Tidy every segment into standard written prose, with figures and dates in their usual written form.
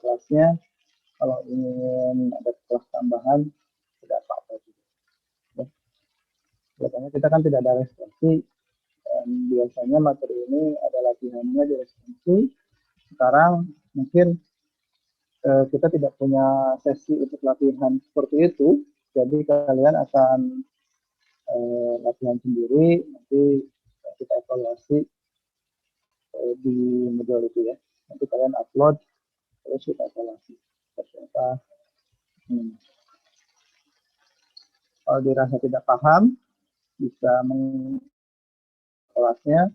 kelasnya. Kalau ingin ada kelas tambahan, tidak apa-apa juga. Ya. Biasanya kita kan tidak ada responsi, dan biasanya materi ini ada latihannya di responsi. Sekarang mungkin kita tidak punya sesi untuk latihan seperti itu, jadi kalian akan latihan sendiri, nanti kita evaluasi di modul itu ya. Nanti kalian upload, terus kita evaluasi seperti apa. Kalau dirasa tidak paham, bisa kelasnya.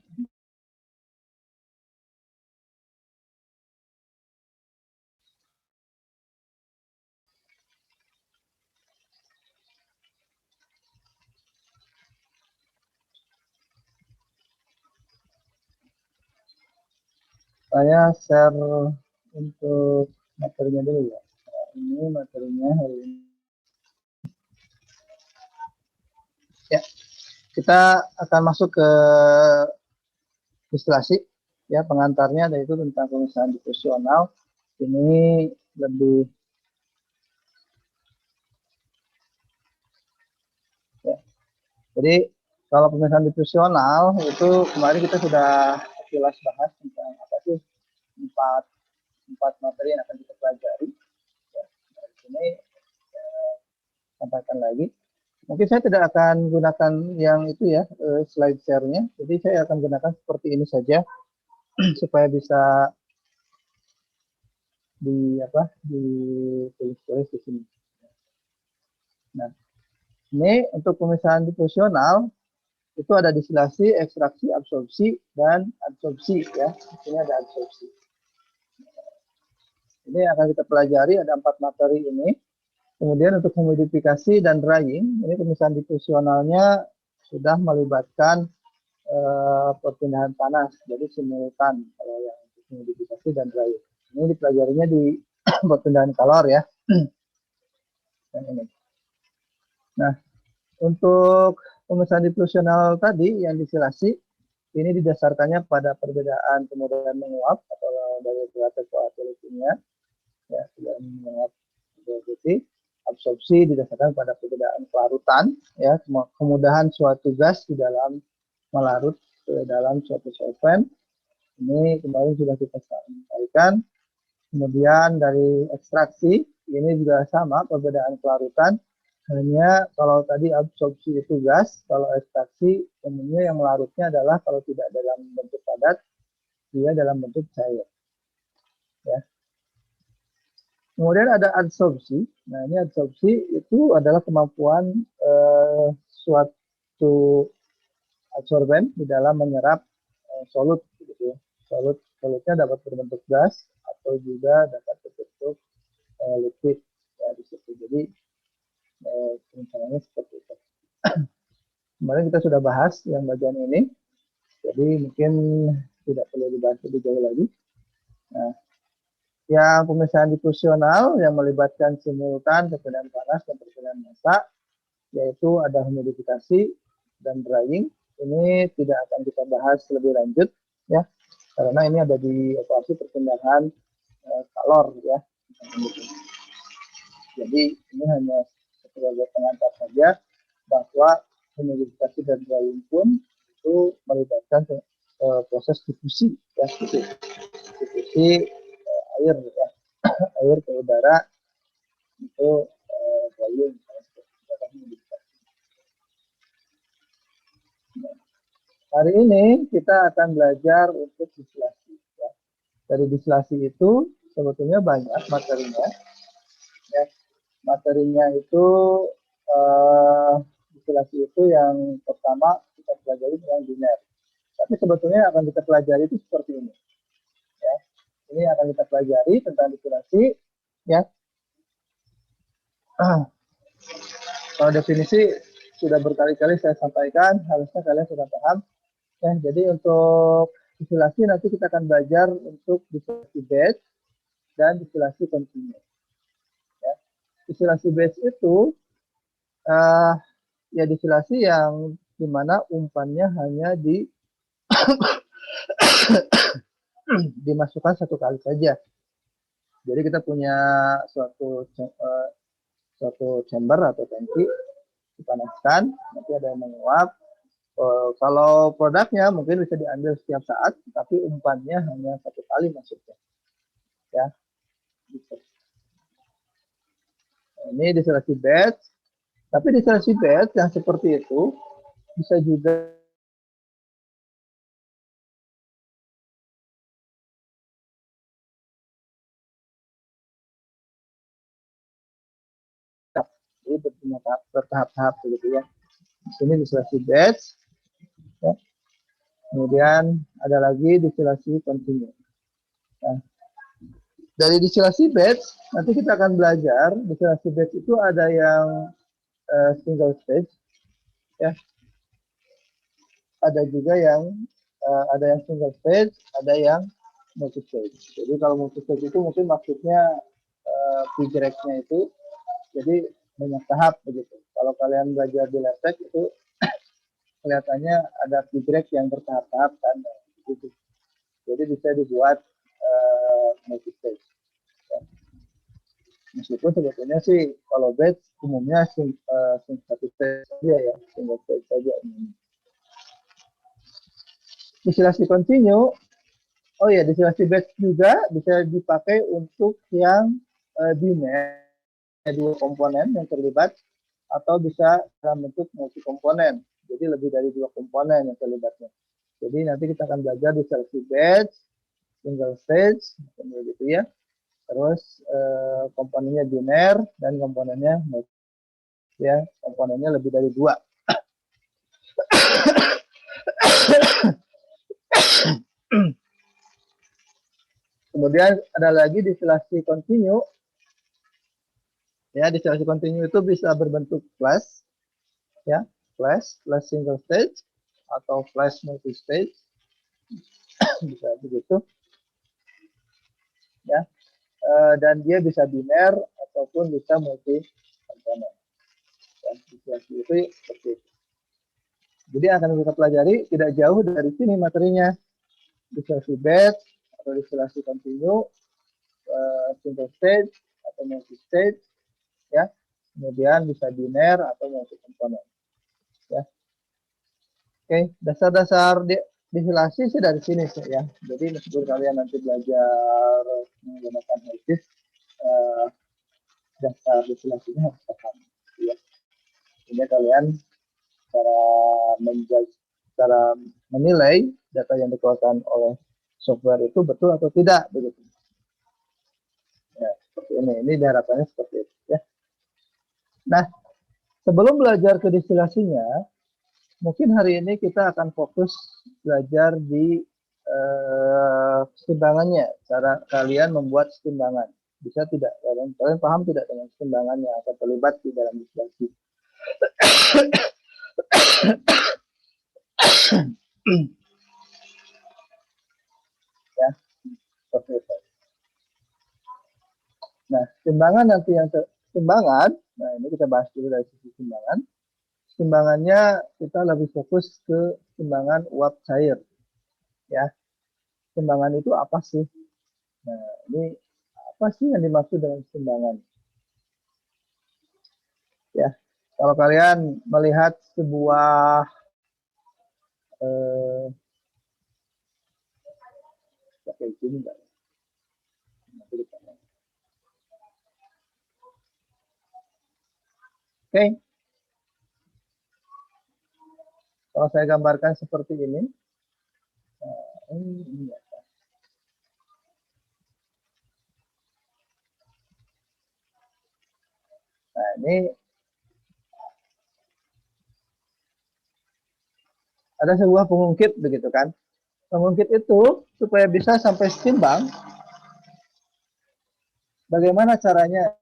Saya share untuk materinya dulu ya. Nah, ini materinya hari ini. Ya, kita akan masuk ke distilasi. Ya, pengantarnya yaitu tentang pemisahan difusional. Ini lebih ya. Jadi kalau pemisahan difusional itu kemarin kita sudah jelas bahas tentang apa sih empat materi yang akan kita pelajari. Ya, dari sini sampaikan lagi. Mungkin saya tidak akan gunakan yang itu ya, slide share-nya. Jadi saya akan gunakan seperti ini saja supaya bisa ditulis di sini. Nah, ini untuk pemisahan difusional itu ada distilasi, ekstraksi, absorpsi, dan adsorpsi ya. Di sini ada adsorpsi. Ini akan kita pelajari, ada 4 materi ini. Kemudian untuk humidifikasi dan drying, ini pemisahan difusionalnya sudah melibatkan perpindahan panas, jadi simultan kalau yang humidifikasi dan drying. Ini dipelajarinya di perpindahan kalor ya. Yang ini. Nah, untuk pemisahan difusional tadi yang distilasi, ini didasarkannya pada perbedaan kemudahan menguap atau dari relatif volatility-nya ya, dan menguap putih. Absorpsi didasarkan pada perbedaan kelarutan ya, kemudahan suatu gas di dalam melarut ke dalam suatu solvent. Ini kemarin sudah kita sampaikan. Kemudian dari ekstraksi ini juga sama perbedaan kelarutan, hanya kalau tadi absorpsi itu gas, kalau ekstraksi umumnya yang melarutnya adalah kalau tidak dalam bentuk padat, dia dalam bentuk cair. Ya. Kemudian ada adsorpsi. Nah, ini adsorpsi itu adalah kemampuan suatu absorben di dalam menyerap solut. Gitu ya. Solutnya dapat berbentuk gas atau juga dapat berbentuk liquid. Ya, di situ. Jadi, misalnya seperti itu. Kemarin kita sudah bahas yang bagian ini. Jadi, mungkin tidak perlu dibahas lebih jauh lagi. Nah, yang pemisahan difusional yang melibatkan simultan, perpindahan panas, dan perpindahan massa, yaitu ada humidifikasi dan drying. Ini tidak akan kita bahas lebih lanjut, ya, karena ini ada di operasi perpindahan kalor, ya. Jadi ini hanya sebagai pengantar saja bahwa humidifikasi dan drying pun itu melibatkan proses difusi, ya, difusi air ya, air ke udara itu drying. Hari ini kita akan belajar untuk distilasi. Ya. Dari distilasi itu sebetulnya banyak materinya. Ya. Materinya itu distilasi itu yang pertama kita pelajari tentang biner. Tapi sebetulnya akan kita pelajari itu seperti ini. Ya. Ini akan kita pelajari tentang distilasi. Ya. Kalau definisi sudah berkali-kali saya sampaikan, harusnya kalian sudah paham. Ya, jadi untuk distilasi nanti kita akan belajar untuk distilasi batch dan distilasi continue. Ya. Distilasi batch itu ya distilasi yang dimana umpannya hanya dimasukkan satu kali saja. Jadi kita punya suatu chamber atau tangki, dipanaskan, nanti ada yang menguap. Kalau produknya mungkin bisa diambil setiap saat, tapi umpannya hanya 1 kali masuknya. Ya, gitu. Ini distilasi batch, tapi distilasi batch yang seperti itu bisa juga jadi bertahap-tahap begitu ya. Di sini distilasi batch, ya. Kemudian ada lagi distilasi continue. Nah, dari distilasi batch nanti kita akan belajar distilasi batch itu ada yang single stage, ya. Ada juga yang ada yang single stage, ada yang multi stage. Jadi kalau multi stage itu mungkin maksudnya pigrek-nya itu jadi banyak tahap begitu. Kalau kalian belajar di Labtech itu kelihatannya ada pigrek yang bertahap-tahap kan gitu. Jadi bisa dibuat multi stage. Ya. Meskipun sebetulnya sih kalau batch umumnya satu stage saja ya, single stage saja umumnya. Distilasi continue, oh ya, distilasi batch juga bisa dipakai untuk yang biner, dua komponen yang terlibat, atau bisa dalam bentuk multi komponen. Jadi lebih dari 2 komponen yang terlibatnya. Jadi nanti kita akan belajar distilasi batch, single stage, gitu ya. Terus komponennya biner dan komponennya multi, ya, komponennya lebih dari 2. Kemudian ada lagi distilasi continue. Ya, distilasi continue itu bisa berbentuk flash, ya, flash single stage atau flash multi stage, bisa begitu, ya. Dan dia bisa biner ataupun bisa multi komponen. Ya, distilasi itu seperti itu. Jadi akan kita pelajari tidak jauh dari sini materinya, distilasi batch atau distilasi continue, single stage atau multi stage, ya. Kemudian bisa biner atau multi komponen, ya. Oke, dasar-dasar distilasi sih dari sini sih ya. Jadi meskipun kalian nanti belajar menggunakan HISIS, dasar distilasinya harus paham, ya. Sehingga kalian cara menilai data yang dikeluarkan oleh software itu betul atau tidak begitu. Ya, seperti ini. Ini harapannya seperti itu ya. Nah, sebelum belajar ke distilasinya, mungkin hari ini kita akan fokus belajar di setimbangannya, cara kalian membuat setimbangan. Bisa tidak? Kalian paham tidak dengan setimbangan yang akan terlibat di dalam distilasi? Ya, seperti itu. Nah, timbangan nanti yang timbangan, nah ini kita bahas dulu dari sisi timbangan. Timbangannya kita lebih fokus ke timbangan uap cair, ya. Timbangan itu apa sih? Nah, ini apa sih yang dimaksud dengan timbangan? Ya, kalau kalian melihat sebuah pakai ini enggak? Oke, kalau saya gambarkan seperti ini, ini ya. Nah, ini ada sebuah pengungkit begitu kan. Pengungkit itu supaya bisa sampai setimbang, bagaimana caranya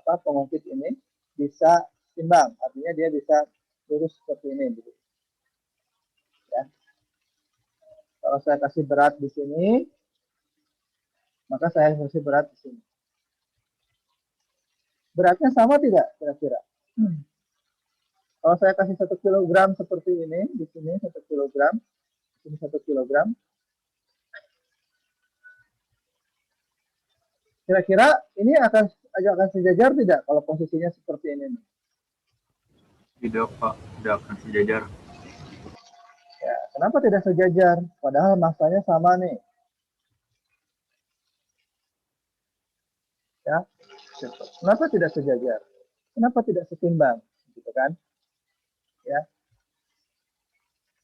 pengungkit ini bisa timbang, artinya dia bisa lurus seperti ini. Gitu. Ya. Kalau saya kasih berat di sini, maka saya kasih berat di sini. Beratnya sama tidak kira-kira? Kalau saya kasih 1 kilogram seperti ini, di sini 1 kilogram, di sini 1 kilogram, Kira-kira ini akan sejajar tidak kalau posisinya seperti ini? Tidak Pak, tidak akan sejajar. Ya, kenapa tidak sejajar? Padahal masanya sama nih. Ya, kenapa tidak sejajar? Kenapa tidak setimbang? Gitu kan? Ya,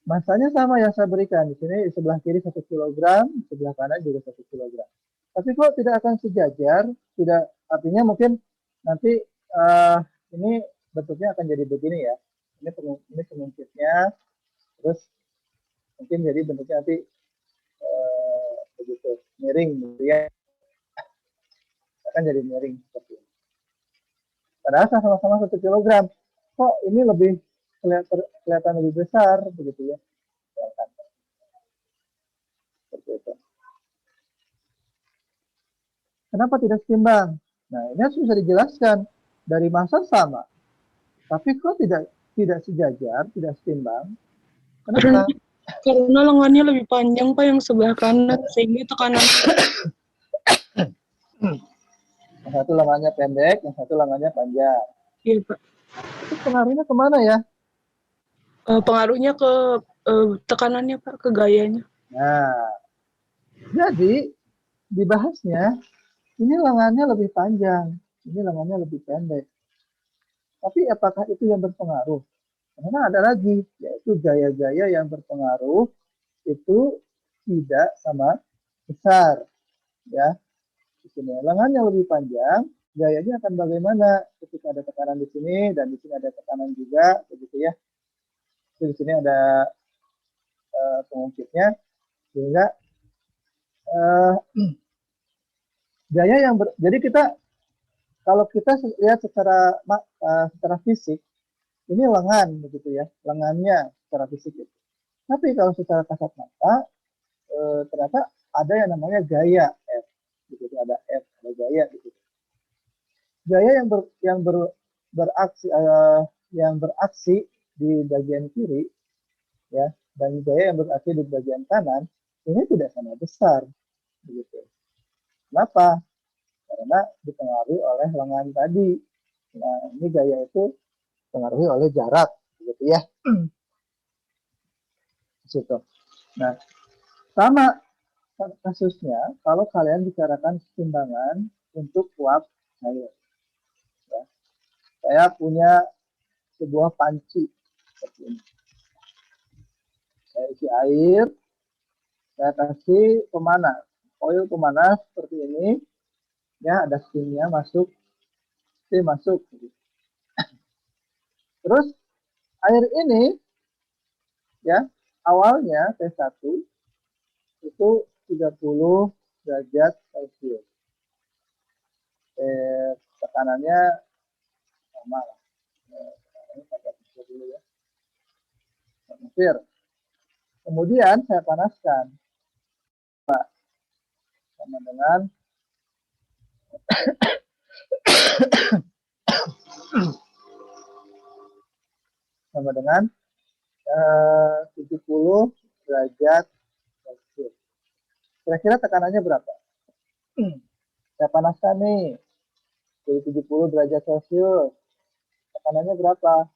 masanya sama yang saya berikan di sini, di sebelah kiri 1 kilogram, sebelah kanan juga 1 kilogram. Tapi kok tidak akan sejajar? Tidak, artinya mungkin nanti ini bentuknya akan jadi begini ya. Ini pengungkitnya, terus mungkin jadi bentuknya nanti begitu miring gitu ya, akan jadi miring seperti ini. Padahal sama-sama 1 kilogram, kok ini lebih kelihatan lebih besar begitu ya. Seperti itu. Kenapa tidak setimbang? Nah, ini harus bisa dijelaskan. Dari massa sama, tapi kok tidak sejajar, tidak setimbang. Kenapa? Karena lengannya lebih panjang Pak yang sebelah kanan, sehingga tekanan. Yang satu lengannya pendek, yang satu lengannya panjang. Iya Pak. Itu pengaruhnya kemana ya? Pengaruhnya ke tekanannya Pak, ke gayanya. Nah, jadi dibahasnya, ini lengannya lebih panjang, ini lengannya lebih pendek. Tapi apakah itu yang berpengaruh? Karena ada lagi, yaitu gaya-gaya yang berpengaruh itu tidak sama besar, ya. Di sini lengannya lebih panjang, gayanya akan bagaimana ketika ada tekanan di sini dan di sini ada tekanan juga, begitu ya. Di sini ada pengungkitnya, sehingga gaya yang jadi kita kalau kita lihat secara fisik, ini lengan begitu ya, lengannya secara fisik itu. Tapi kalau secara kasat mata, ternyata ada yang namanya gaya F, begitu, ada F, ada gaya gitu. Gaya yang beraksi di bagian kiri, ya, dan gaya yang beraksi di bagian kanan ini tidak sama besar, begitu. Kenapa? Karena dipengaruhi oleh lengan tadi. Nah, ini gaya itu dipengaruhi oleh jarak, begitu ya. Situ. Nah, sama kasusnya kalau kalian bicarakan keseimbangan untuk uap air. Ya. Saya punya sebuah panci seperti ini. Saya isi air, saya kasih pemanas, oil pemanas seperti ini, ya, ada steamnya masuk, steam masuk. Terus air ini, ya, awalnya T1 itu 30 derajat Celcius. Tekanannya sama lah. Mesir. Kemudian saya panaskan sama dengan sama dengan 70 derajat Celcius. Kira-kira tekanannya berapa? Saya panaskan nih, jadi 70 derajat Celcius. Tekanannya berapa?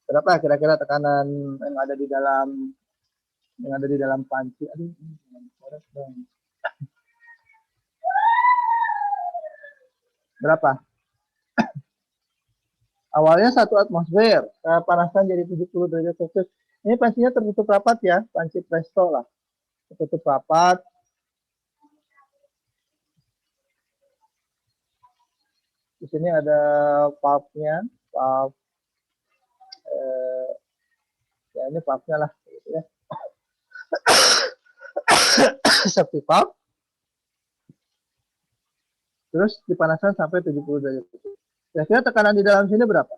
Berapa kira-kira tekanan yang ada di dalam panci? Aduh, berapa? Awalnya 1 atmosfer, saya panaskan jadi 70 derajat Celcius. Ini pancinya tertutup rapat ya, panci presto lah. Tertutup rapat. Di sini ada valve-nya, valve, ya ini valve-nya lah, gitu ya. Safety valve. Terus dipanaskan sampai 70 derajat Celcius. Kira-kira tekanan di dalam sini berapa?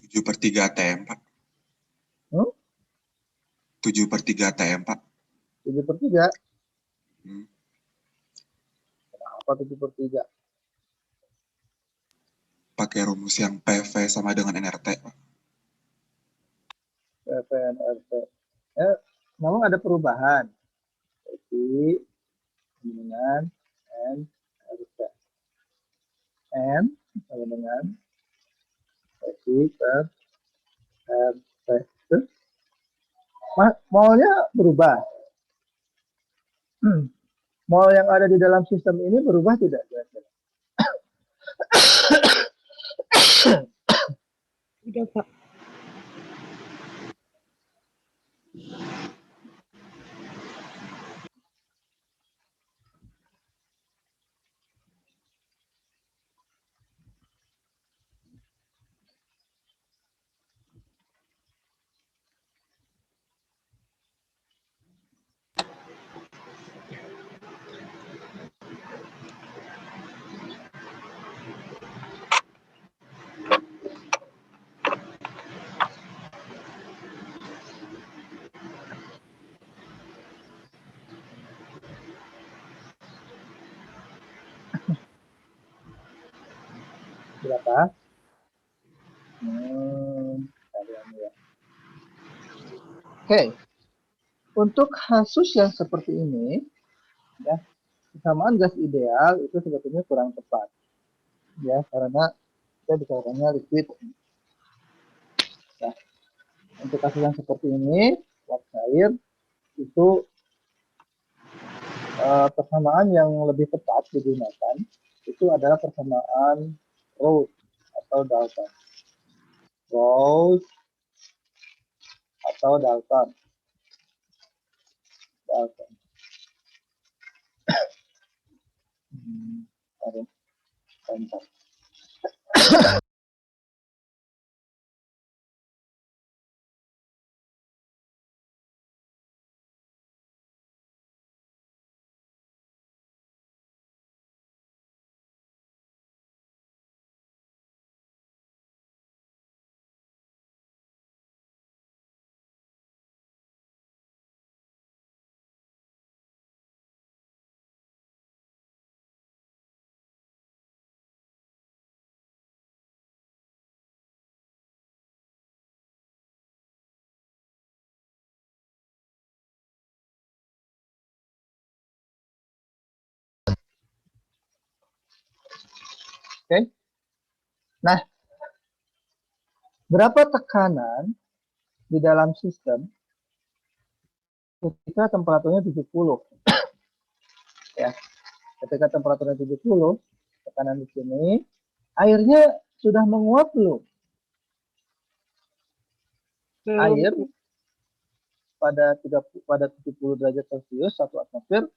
7/3 atm, Pak. 7/3 atm, Pak. 7/3. Hmm. Kenapa 7/3? Pakai rumus yang PV sama dengan NRT, Pak. PVNRT. Memang ada perubahan. Jadi dengan NRT. N sama dengan Resi per RT. Molnya berubah. Mol yang ada di dalam sistem ini berubah tidak? Tidak, Pak. Berapa? Oke. Untuk kasus yang seperti ini, ya, kesamaan gas ideal itu sebetulnya kurang tepat. Ya, karena kita bicaranya liquid. Nah, untuk kasus yang seperti ini, uap cair itu persamaan yang lebih tepat digunakan itu adalah persamaan Roche atau Dalton. Roche atau Dalton. Dalton. Bentar. Oke. Nah, berapa tekanan di dalam sistem ketika temperaturnya 70? Ya, ketika temperaturnya 70, tekanan di sini, airnya sudah menguap belum? Air pada 70 derajat Celcius, 1 atmosfer,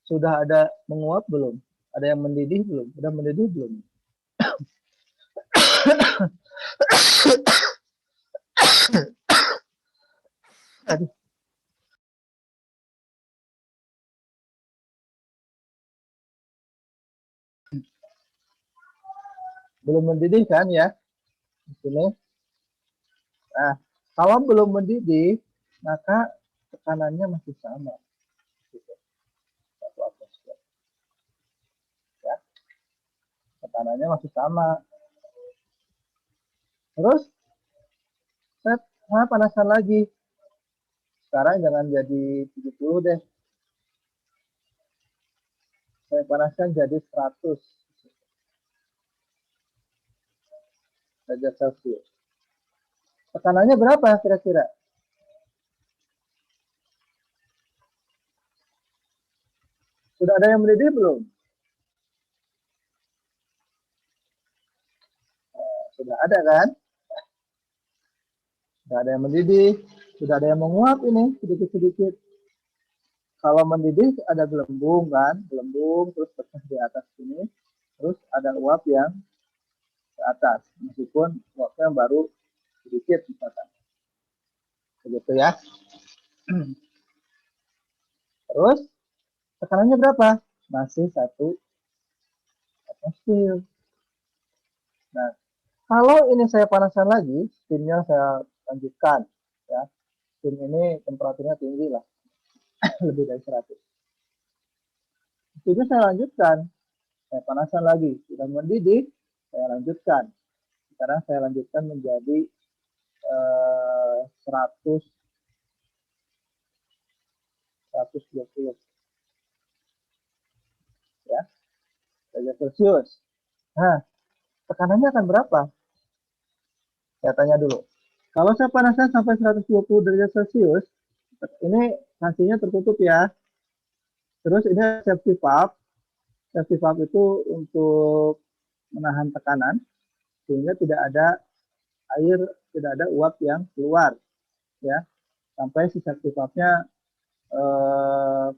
sudah ada menguap belum? Ada yang mendidih belum? Sudah mendidih belum? Aduh. Belum mendidih kan ya? Di sini. Nah, kalau belum mendidih, maka tekanannya masih sama. Gitu. 1 atmosfer. Ya. Tekanannya masih sama. Terus, saya panaskan lagi. Sekarang jangan jadi 70 deh. Saya panaskan jadi 100 derajat Celcius. Tekanannya berapa kira-kira? Sudah ada yang mendidih belum? Sudah ada kan? Sudah ada yang mendidih, sudah ada yang menguap ini sedikit-sedikit. Kalau mendidih ada gelembung kan, gelembung terus pecah di atas sini, terus ada uap yang ke atas, meskipun uapnya baru sedikit misalkan. Begitu ya. Terus tekanannya berapa? Masih 1 atmosfer. Nah, Kalau ini saya panaskan lagi, steamnya saya lanjutkan. Ya. Steam ini temperaturnya tinggi lah, lebih dari 100. Steamnya saya lanjutkan, saya panaskan lagi. Sudah mendidih, saya lanjutkan. Sekarang saya lanjutkan menjadi 100, 120 ya, derajat Celcius. Nah, tekanannya akan berapa? Saya tanya dulu. Kalau saya panaskan sampai 120 derajat Celcius, ini sanksinya tertutup ya. Terus ini safety valve. Safety valve itu untuk menahan tekanan sehingga tidak ada air, tidak ada uap yang keluar ya. Sampai si safety valve-nya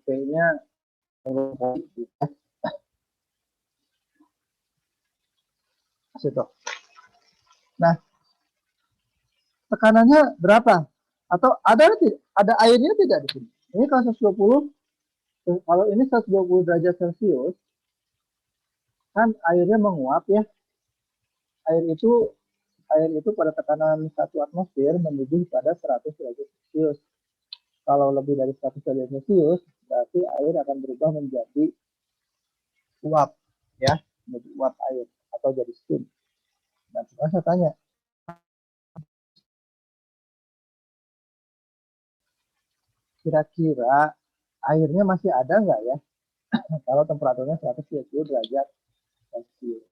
P-nya situ. Nah, tekanannya berapa? Atau ada airnya tidak di sini? Ini kalau 120, kalau ini 120 derajat Celcius, kan airnya menguap ya. Air itu pada tekanan 1 atmosfer mendidih pada 100 derajat Celcius. Kalau lebih dari 100 derajat Celcius, berarti air akan berubah menjadi uap ya, menjadi uap air atau jadi steam. Nah, sekarang saya tanya, kira-kira airnya masih ada nggak ya kalau temperaturnya 120 derajat Celcius?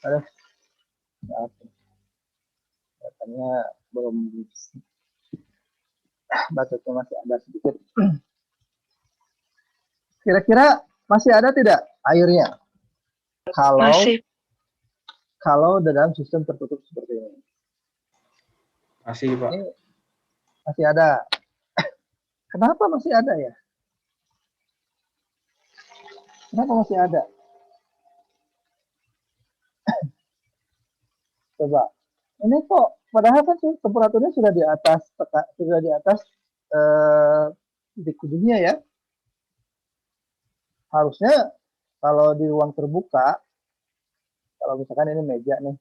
Ada, katanya belum, bacotnya masih ada sedikit. Kira-kira masih ada tidak airnya kalau dalam sistem tertutup seperti ini? Masih, Pak. Ini masih ada. Kenapa masih ada ya? Kenapa masih ada? Coba. Ini kok padahal kan temperaturnya sudah di atas titik didihnya ya. Harusnya kalau di ruang terbuka, kalau misalkan ini meja nih,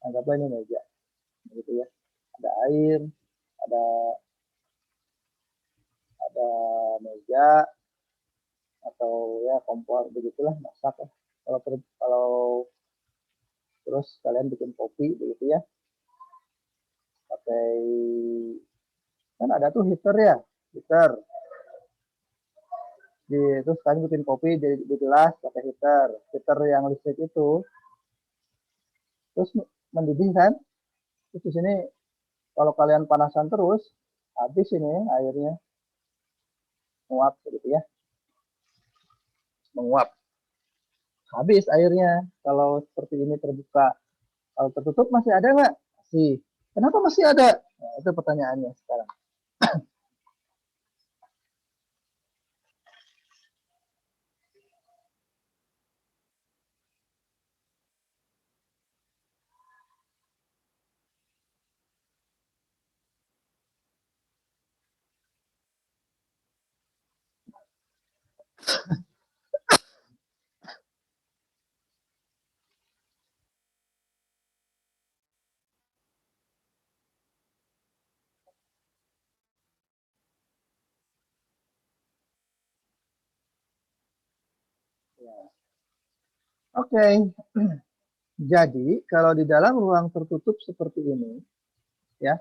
anggaplah ini meja, gitu ya. Ada air, ada meja atau ya kompor begitulah, masak ya. Kalau terus kalian bikin kopi begitu ya, pakai, kan ada tuh heater ya, heater. Terus kalian bikin kopi di gelas pakai heater yang listrik itu, terus mendidih kan. Terus di sini kalau kalian panaskan terus, habis ini airnya menguap gitu ya, menguap. Habis airnya kalau seperti ini terbuka. Kalau tertutup masih ada nggak? Masih. Kenapa masih ada? Nah, itu pertanyaannya sekarang. Oke. Jadi kalau di dalam ruang tertutup seperti ini, ya,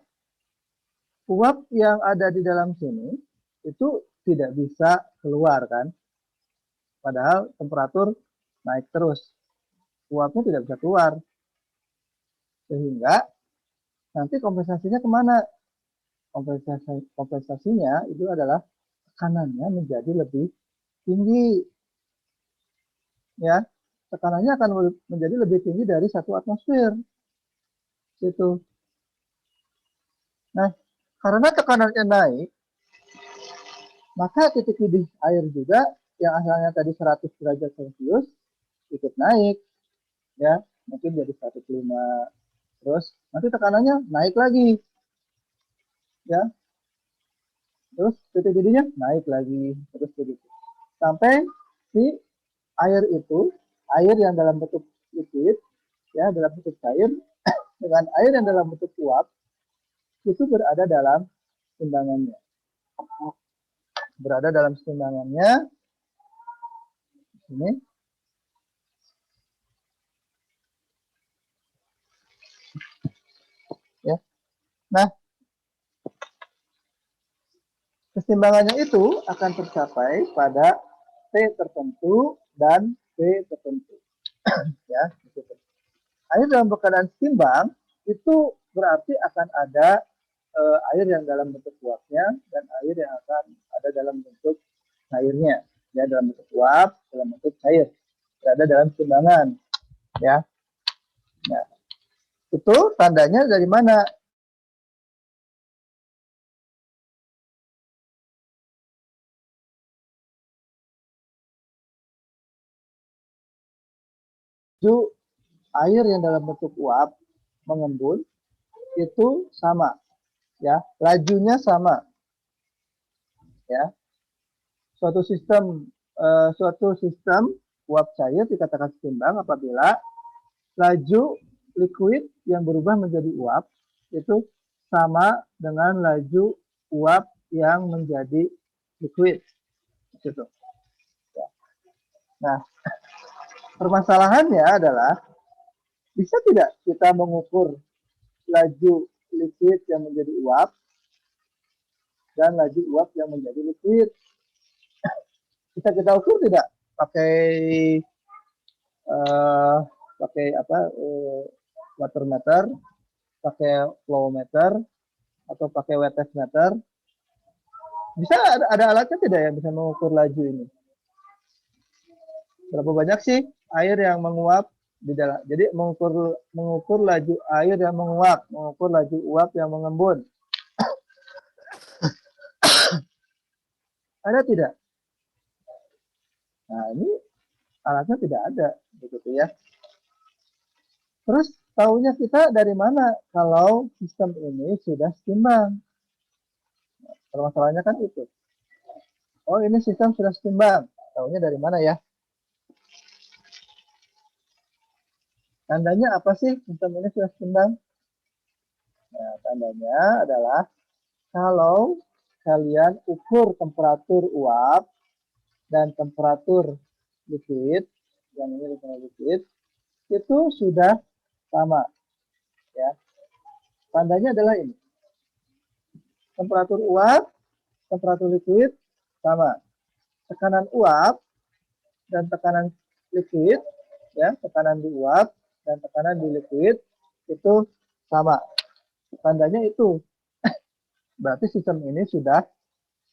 uap yang ada di dalam sini itu tidak bisa keluar kan, padahal temperatur naik terus, uapnya tidak bisa keluar, sehingga nanti kompensasinya kemana? Kompensasinya itu adalah tekanannya menjadi lebih tinggi, ya, tekanannya akan menjadi lebih tinggi dari 1 atmosfer. Gitu. Nah, karena tekanannya naik, maka titik didih air juga yang asalnya tadi 100 derajat Celcius ikut naik, ya, mungkin jadi 105, terus nanti tekanannya naik lagi, ya, terus titik didihnya naik lagi, terus begitu, sampai si air itu, air yang dalam bentuk liquid, ya, dalam bentuk cair, dengan air yang dalam bentuk uap, itu berada dalam timbangannya. Berada dalam timbangannya. Ini. Ya. Nah, keseimbangannya itu akan tercapai pada T tertentu dan P tertentu. Ya, begitu. Air dalam keadaan seimbang itu berarti akan ada air yang dalam bentuk uapnya dan air yang akan ada dalam bentuk cairnya, ya, dalam bentuk uap, dalam bentuk cair, berada dalam keseimbangan, ya. Nah, itu tandanya dari mana? Air yang dalam bentuk uap mengembun itu sama, ya, lajunya sama, ya. Suatu sistem uap cair dikatakan seimbang apabila laju liquid yang berubah menjadi uap itu sama dengan laju uap yang menjadi liquid, gitu. Ya. Nah, permasalahannya adalah bisa tidak kita mengukur laju liquid yang menjadi uap dan laju uap yang menjadi liquid? Bisa kita ukur tidak pakai water meter, pakai flow meter, atau pakai wet test meter? Bisa ada alatnya tidak yang bisa mengukur laju ini? Berapa banyak sih air yang menguap di dalam? Jadi mengukur laju air yang menguap, mengukur laju uap yang mengembun. Ada tidak? Nah, ini alatnya tidak ada, begitu ya. Terus tahunya kita dari mana kalau sistem ini sudah seimbang? Permasalahannya kan itu. Oh, ini sistem sudah seimbang. Tahunya dari mana ya? Tandanya apa sih sistem ini sudah seimbang? Nah, tandanya adalah kalau kalian ukur temperatur uap dan temperatur liquid, yang ini liquid, itu sudah sama, ya. Tandanya adalah ini. Temperatur uap, temperatur liquid sama. Tekanan uap dan tekanan liquid, ya, tekanan di uap dan tekanan di liquid itu sama. Tandanya itu. Berarti sistem ini sudah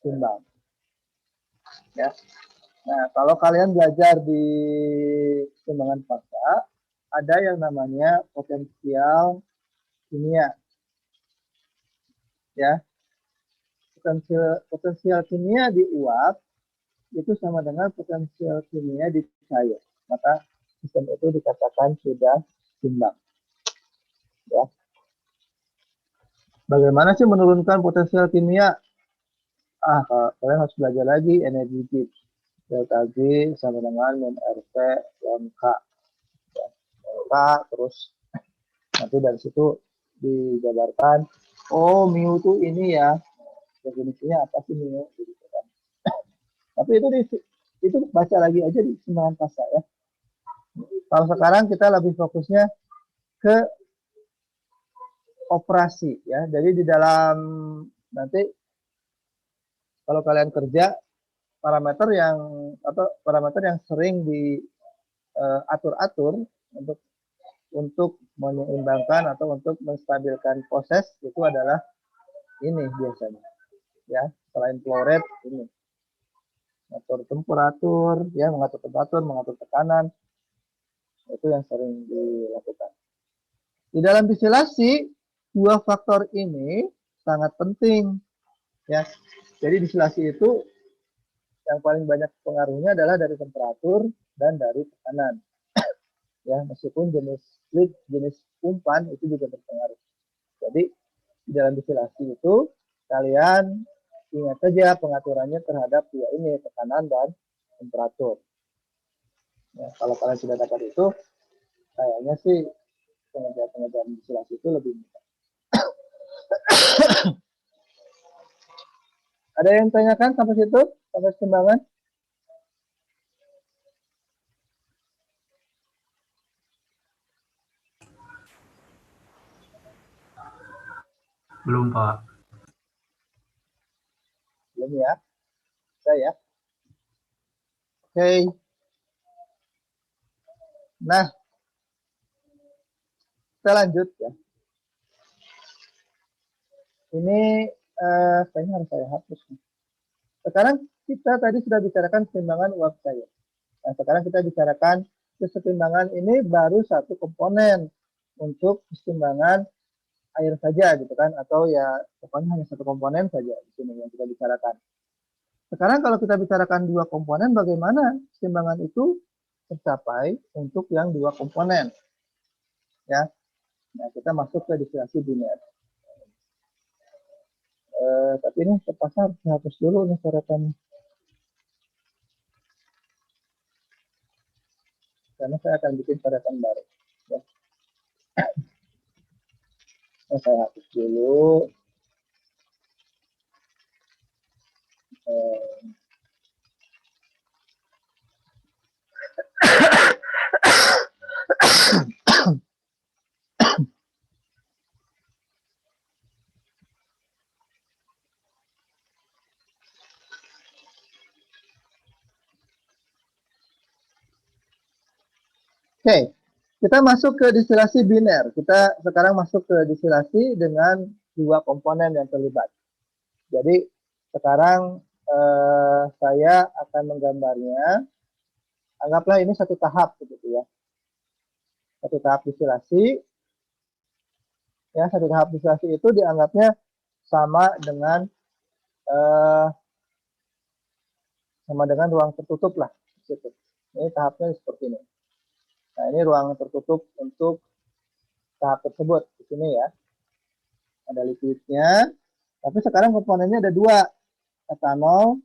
seimbang. Ya. Nah, kalau kalian belajar di keseimbangan fasa, ada yang namanya potensial kimia. Ya. Potensial kimia di uap itu sama dengan potensial kimia di cair. Maka sistem itu dikatakan sudah seimbang. Ya. Bagaimana sih menurunkan potensial kimia? Kalian harus belajar lagi energi Gibbs. Delta G sama dengan min RT ln K. Ya, K, terus nanti dari situ dijabarkan, oh mu itu ini ya, definisinya apa sih mu? Gitu kan. Tapi itu itu baca lagi aja di persimbangan fasa ya. Kalau sekarang kita lebih fokusnya ke operasi ya. Jadi di dalam nanti kalau kalian kerja parameter yang sering diatur-atur untuk menyeimbangkan atau untuk menstabilkan proses itu adalah ini biasanya ya, selain flow rate ini mengatur temperatur ya, mengatur tekanan, itu yang sering dilakukan. Di dalam distilasi dua faktor ini sangat penting ya. Jadi distilasi itu yang paling banyak pengaruhnya adalah dari temperatur dan dari tekanan. Ya, meskipun jenis umpan itu juga berpengaruh. Jadi di dalam distilasi itu kalian ingat saja pengaturannya terhadap dua ini, tekanan dan temperatur. Ya, kalau kalian sudah dapat itu, kayaknya sih pengerjaan distilasi itu lebih mudah. Ada yang tanyakan sampai situ, sampai pertimbangan? Belum, Pak. Belum ya? Saya. Oke. Nah, kita lanjut ya. Ini kayaknya harus saya hapus. Sekarang kita tadi sudah bicarakan keseimbangan uap cair. Nah, sekarang kita bicarakan keseimbangan ini baru satu komponen untuk keseimbangan air saja gitu kan, atau ya pokoknya hanya satu komponen saja di sini yang kita bicarakan. Sekarang kalau kita bicarakan dua komponen, bagaimana keseimbangan itu tercapai untuk yang dua komponen? Ya, nah kita masuk ke distilasi biner. Tapi ini terpaksa harus dihapus dulu nih coretannya. Karena saya akan bikin coretan baru. Ya. Saya hapus dulu. Oke, kita masuk ke distilasi biner. Kita sekarang masuk ke distilasi dengan dua komponen yang terlibat. Jadi sekarang saya akan menggambarnya. Anggaplah ini satu tahap begitu ya. Satu tahap distilasi. Ya, satu tahap distilasi itu dianggapnya sama dengan ruang tertutup lah. Ini tahapnya seperti ini. Nah, ini ruang tertutup untuk tahap tersebut di sini ya. Ada liquidnya. Tapi sekarang komponennya ada dua, etanol,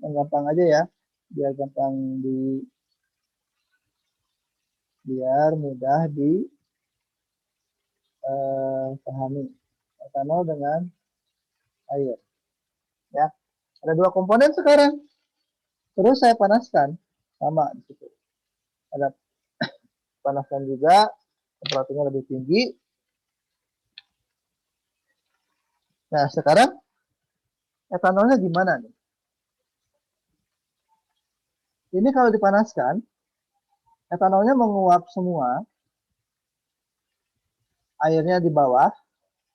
yang gampang aja ya, biar mudah dipahami. Etanol dengan air. Ya, ada dua komponen sekarang. Terus saya panaskan, sama di situ. Ada panaskan juga, temperaturnya lebih tinggi. Nah, sekarang etanolnya gimana nih? Ini kalau dipanaskan, etanolnya menguap semua, airnya di bawah,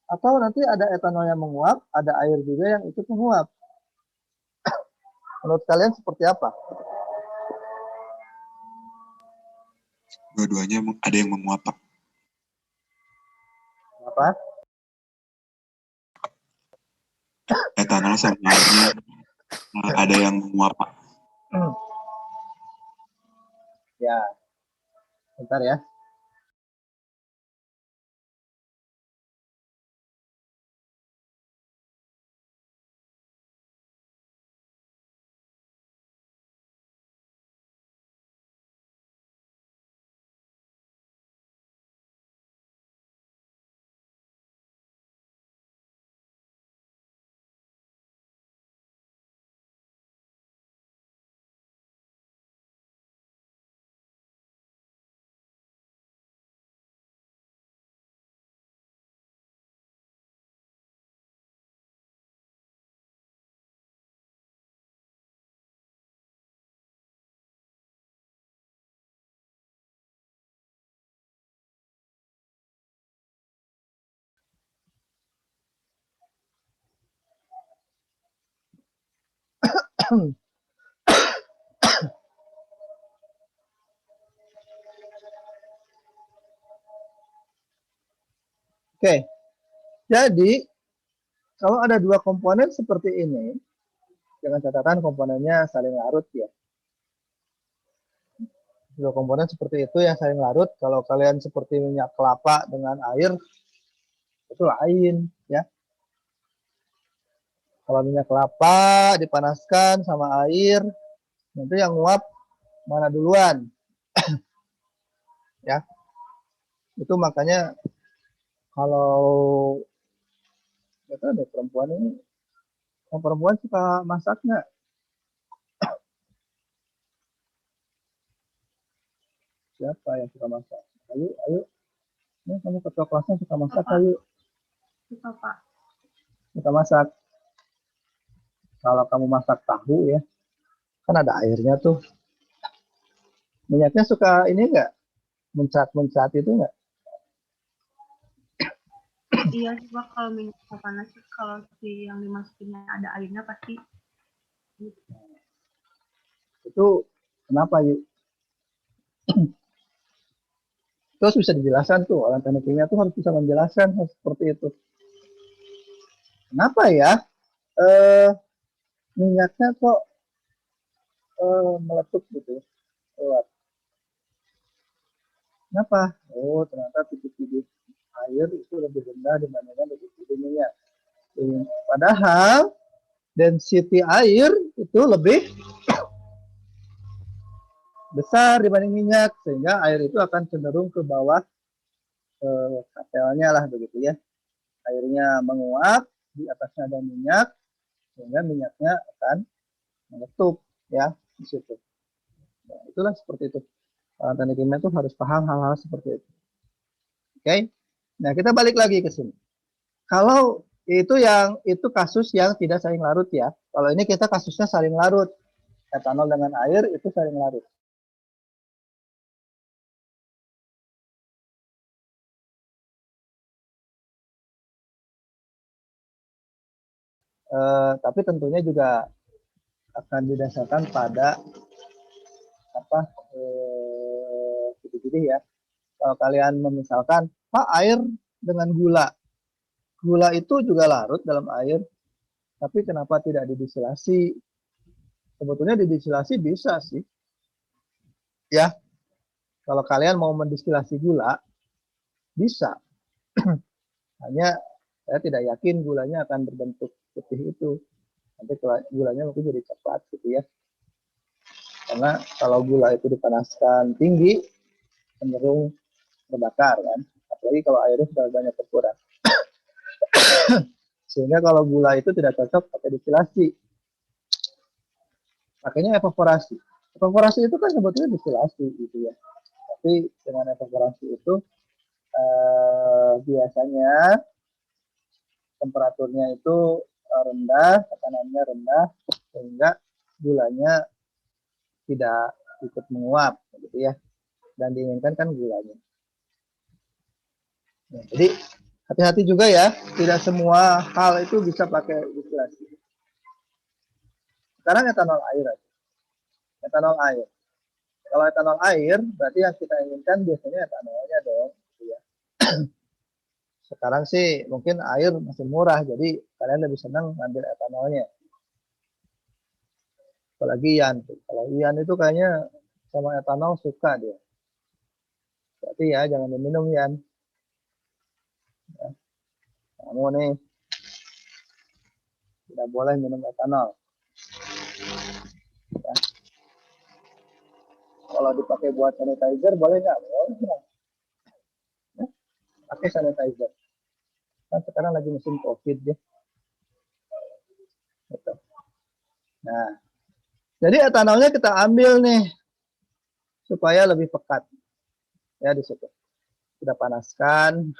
atau nanti ada etanol yang menguap, ada air juga yang ikut menguap. Menurut kalian seperti apa? Dua-duanya ada yang menguap, Pak. Apa? Etanol sama airnya ada yang menguap, Pak. Ya, bentar ya. Oke, jadi kalau ada dua komponen seperti ini, dengan catatan komponennya saling larut ya. Dua komponen seperti itu yang saling larut. Kalau kalian seperti minyak kelapa dengan air, itu lain ya. Kalau minyak kelapa dipanaskan sama air, nanti yang nguap mana duluan ya. Itu makanya kalau kita ada perempuan ini, yang perempuan suka masak nggak? Siapa yang suka masak? Ayo, ayo. Ini kamu ketua kelasnya suka masak, ayo. Suka, Pak. Suka masak. Kalau kamu masak tahu ya, kan ada airnya tuh. Minyaknya suka ini nggak? Mencat-mencat itu nggak? Iya sih, Pak, kalau minyak panas, kalau si yang dimasukinnya ada airnya pasti. Itu kenapa yuk? Terus bisa dijelaskan tuh, orang teknik kimia tuh harus bisa menjelaskan hal seperti itu. Kenapa ya minyaknya kok meletup gitu keluar? Kenapa? Oh, ternyata titik-titik air itu lebih rendah dibandingkan titik-titik minyak. Padahal density air itu lebih besar dibanding minyak, sehingga air itu akan cenderung ke bawah katelnya lah begitu ya. Airnya menguap, di atasnya ada minyak, sehingga minyaknya akan meletup ya di situ. Nah, itulah seperti itu. Orang teknik kimia itu harus paham hal-hal seperti itu. Oke. Nah, kita balik lagi ke sini. Kalau itu kasus yang tidak saling larut ya. Kalau ini kita kasusnya saling larut. Etanol dengan air itu saling larut. Tapi tentunya juga akan didasarkan pada apa gitu-gitu ya. Kalau kalian memisalkan, Pak, air dengan gula itu juga larut dalam air, tapi kenapa tidak didestilasi? Sebetulnya didestilasi bisa sih, ya. Kalau kalian mau mendestilasi gula, bisa. Hanya saya tidak yakin gulanya akan berbentuk putih itu. Nanti gulanya mungkin jadi coklat gitu ya. Karena kalau gula itu dipanaskan tinggi, cenderung terbakar kan. Apalagi kalau airnya sudah banyak berkurang. Sehingga kalau gula itu tidak cocok pakai destilasi. Pakainya evaporasi. Evaporasi itu kan sebetulnya destilasi gitu ya. Tapi dengan evaporasi itu biasanya temperaturnya itu rendah, tekanannya rendah, sehingga gulanya tidak ikut menguap gitu ya. Dan diinginkan kan gulanya. Nah, jadi hati-hati juga ya, tidak semua hal itu bisa pakai destilasi. Sekarang etanol air aja. Etanol air. Kalau etanol air, berarti yang kita inginkan biasanya etanolnya dong. Gitu ya. Sekarang sih mungkin air masih murah, jadi kalian lebih senang ngambil etanolnya. Apalagi Ian. Kalau Ian itu kayaknya sama etanol suka dia. Berarti ya jangan diminum Ian. Ya. Kamu nih tidak boleh minum etanol. Ya. Kalau dipakai buat sanitizer boleh nggak? Boleh. Ya. Pakai sanitizer. Kan sekarang lagi musim COVID ya. Gitu. Nah, jadi etanolnya kita ambil nih supaya lebih pekat. Ya di situ. Kita panaskan.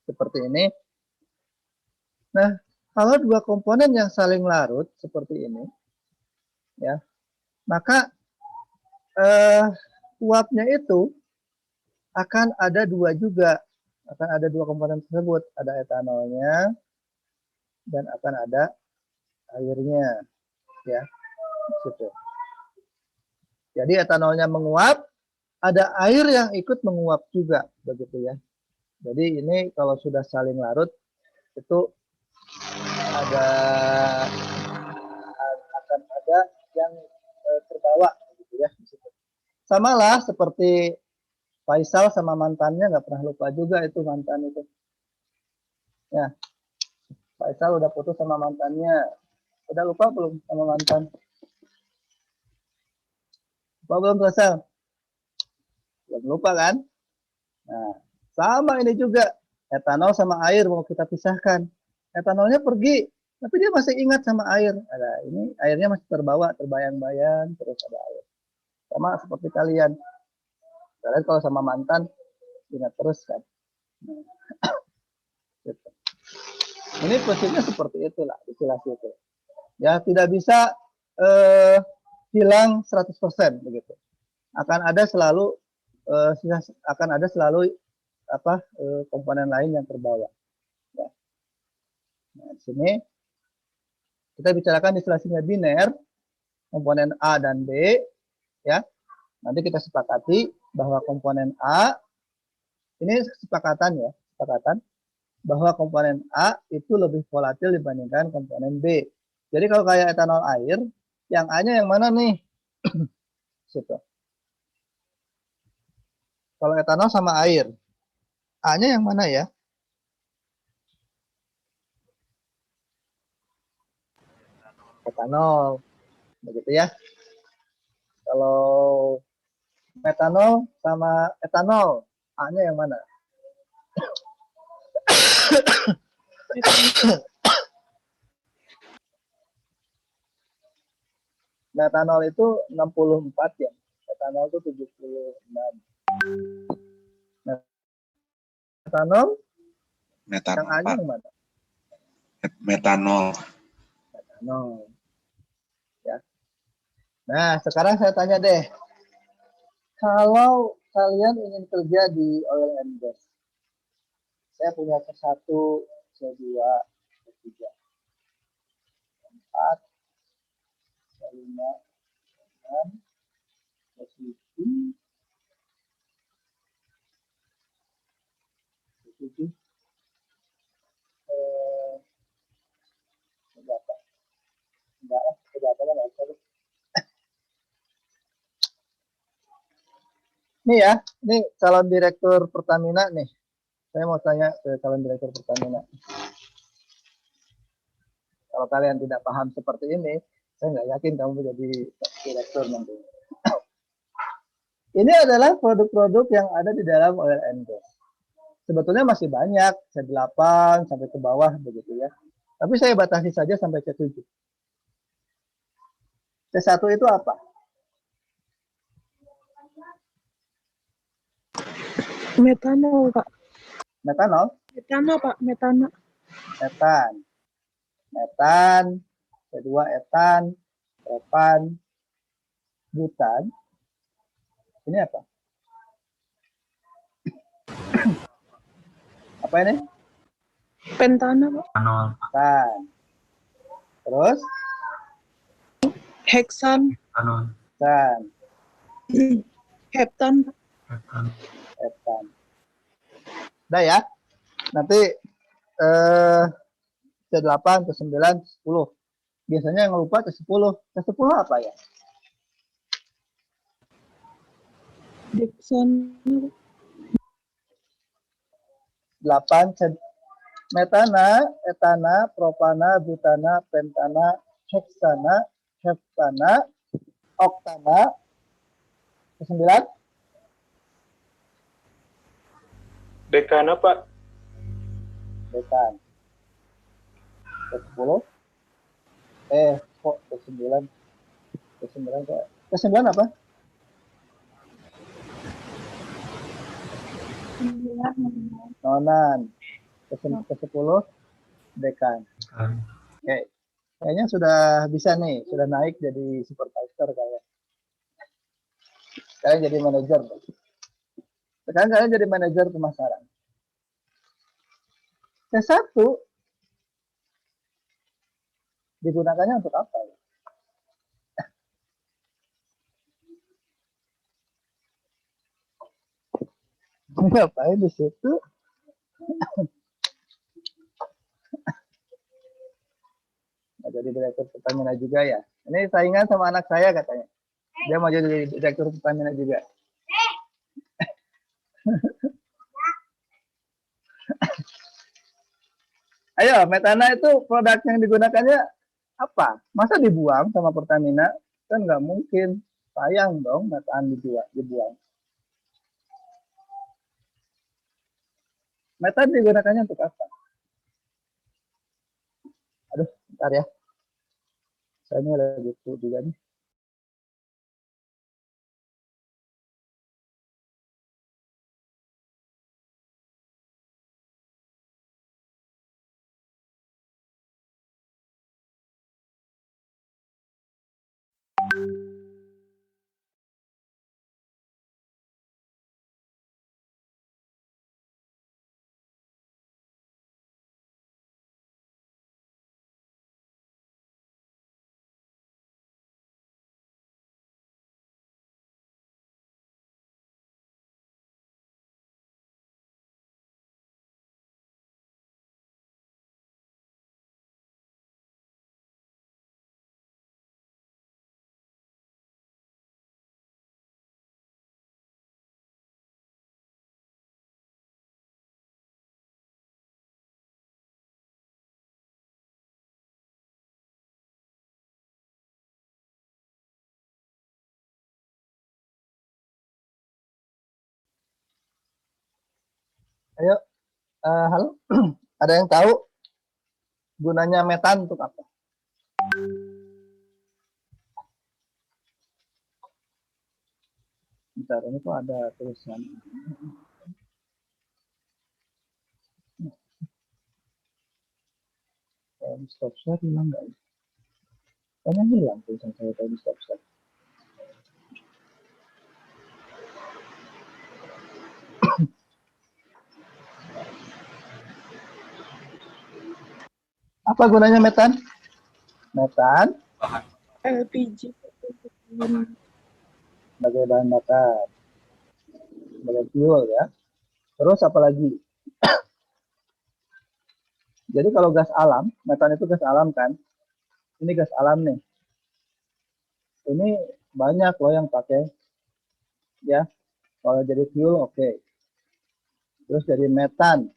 Seperti ini. Nah, kalau dua komponen yang saling larut seperti ini, ya, maka uapnya itu akan ada dua juga, akan ada dua komponen tersebut, ada etanolnya dan akan ada airnya, ya. Situ. Jadi etanolnya menguap, ada air yang ikut menguap juga, begitu ya. Jadi ini kalau sudah saling larut itu ada akan ada yang terbawa, begitu ya. Sama lah seperti Faisal sama mantannya, nggak pernah lupa juga itu mantan itu. Ya, Faisal udah putus sama mantannya. Udah lupa belum sama mantan? Lupa belum Faisal? Belum lupa kan? Nah, sama ini juga. Etanol sama air mau kita pisahkan. Etanolnya pergi, tapi dia masih ingat sama air. Ada ini airnya masih terbawa, terbayang-bayang, terus ada air. Sama seperti kalian. Kalian kalau sama mantan ingat terus kan. Nah, gitu. Ini prinsipnya seperti itulah distilasi itu. Ya tidak bisa hilang 100% begitu. Akan ada selalu komponen lain yang terbawa. Ya. Nah, di sini kita bicarakan distilasinya biner, komponen A dan B, ya. Nanti kita sepakati bahwa komponen A ini kesepakatan ya, kesepakatan bahwa komponen A itu lebih volatil dibandingkan komponen B. Jadi kalau kayak etanol air, yang A-nya yang mana nih? Situ. Kalau etanol sama air, A-nya yang mana ya? Etanol, begitu ya. Kalau metanol sama etanol, A-nya yang mana? Metanol itu 64 ya. Etanol itu 76. Metanol? Metanol, Yang A-nya yang mana? Metanol. Metanol. Ya. Nah, sekarang saya tanya deh. Kalau kalian ingin kerja di oil and gas, saya punya C1, C2, C3, C4, C5, C6, C7, C7, berapa? Enggak lah, berapa lah nggak usah. Nih ya, ini calon direktur Pertamina nih. Saya mau tanya ke calon direktur Pertamina. Kalau kalian tidak paham seperti ini, saya nggak yakin kamu jadi direktur nanti. Ini adalah produk-produk yang ada di dalam oil and gas. Sebetulnya masih banyak, C8 sampai ke bawah begitu ya. Tapi saya batasi saja sampai C7. C1 itu apa? Metanol, Pak. Metanol? Metana, Pak. Metana. Metan. Metan, C2 etan, propan, butan. Ini apa? Apa ini? Pentana, Pak. Etanol. Metan. Terus? Heksan. Etanol. Metan. Heptan, Pak. Etanol. Etan. Udah ya. Nanti C8, C9, C10. Biasanya yang lupa C10. C10 apa ya? Deksan, 8 metana, etana, propana, butana, pentana, heksana, heptana, oktana. Ke-9 Dekana, Pak. dekan. Ke-10 kok ke-9 ke-9 apa? Nonan. Ke-10 dekan. Oke. Kayaknya sudah bisa nih, sudah naik jadi supervisor kalian. Kalian jadi manajer. Sekarang kalian jadi manajer pemasaran. C1 digunakannya untuk apa ya? Ngapain di situ? Nah, jadi direktur Pertamina juga ya. Ini saingan sama anak saya katanya. Dia mau jadi direktur Pertamina juga. Ayo, metana itu produk yang digunakannya apa? Masa dibuang sama Pertamina? Kan nggak mungkin. Sayang dong metan dibuang. Metan digunakannya untuk apa? Aduh, bentar ya. Saya ini ada buku juga nih. Ayo, halo. Ada yang tahu gunanya metan untuk apa? Bentar, ini kok ada tulisan. Stop share hilang nggak? Kayaknya hilang tulisan saya tadi stop share. Apa gunanya metan? Metan Bahan. LPG. sebagai bahan bakar, sebagai fuel ya. Terus apa lagi? Jadi kalau gas alam, metan itu gas alam kan? Ini gas alam nih. Ini banyak loh yang pakai ya. Kalau jadi fuel oke. Terus jadi metan.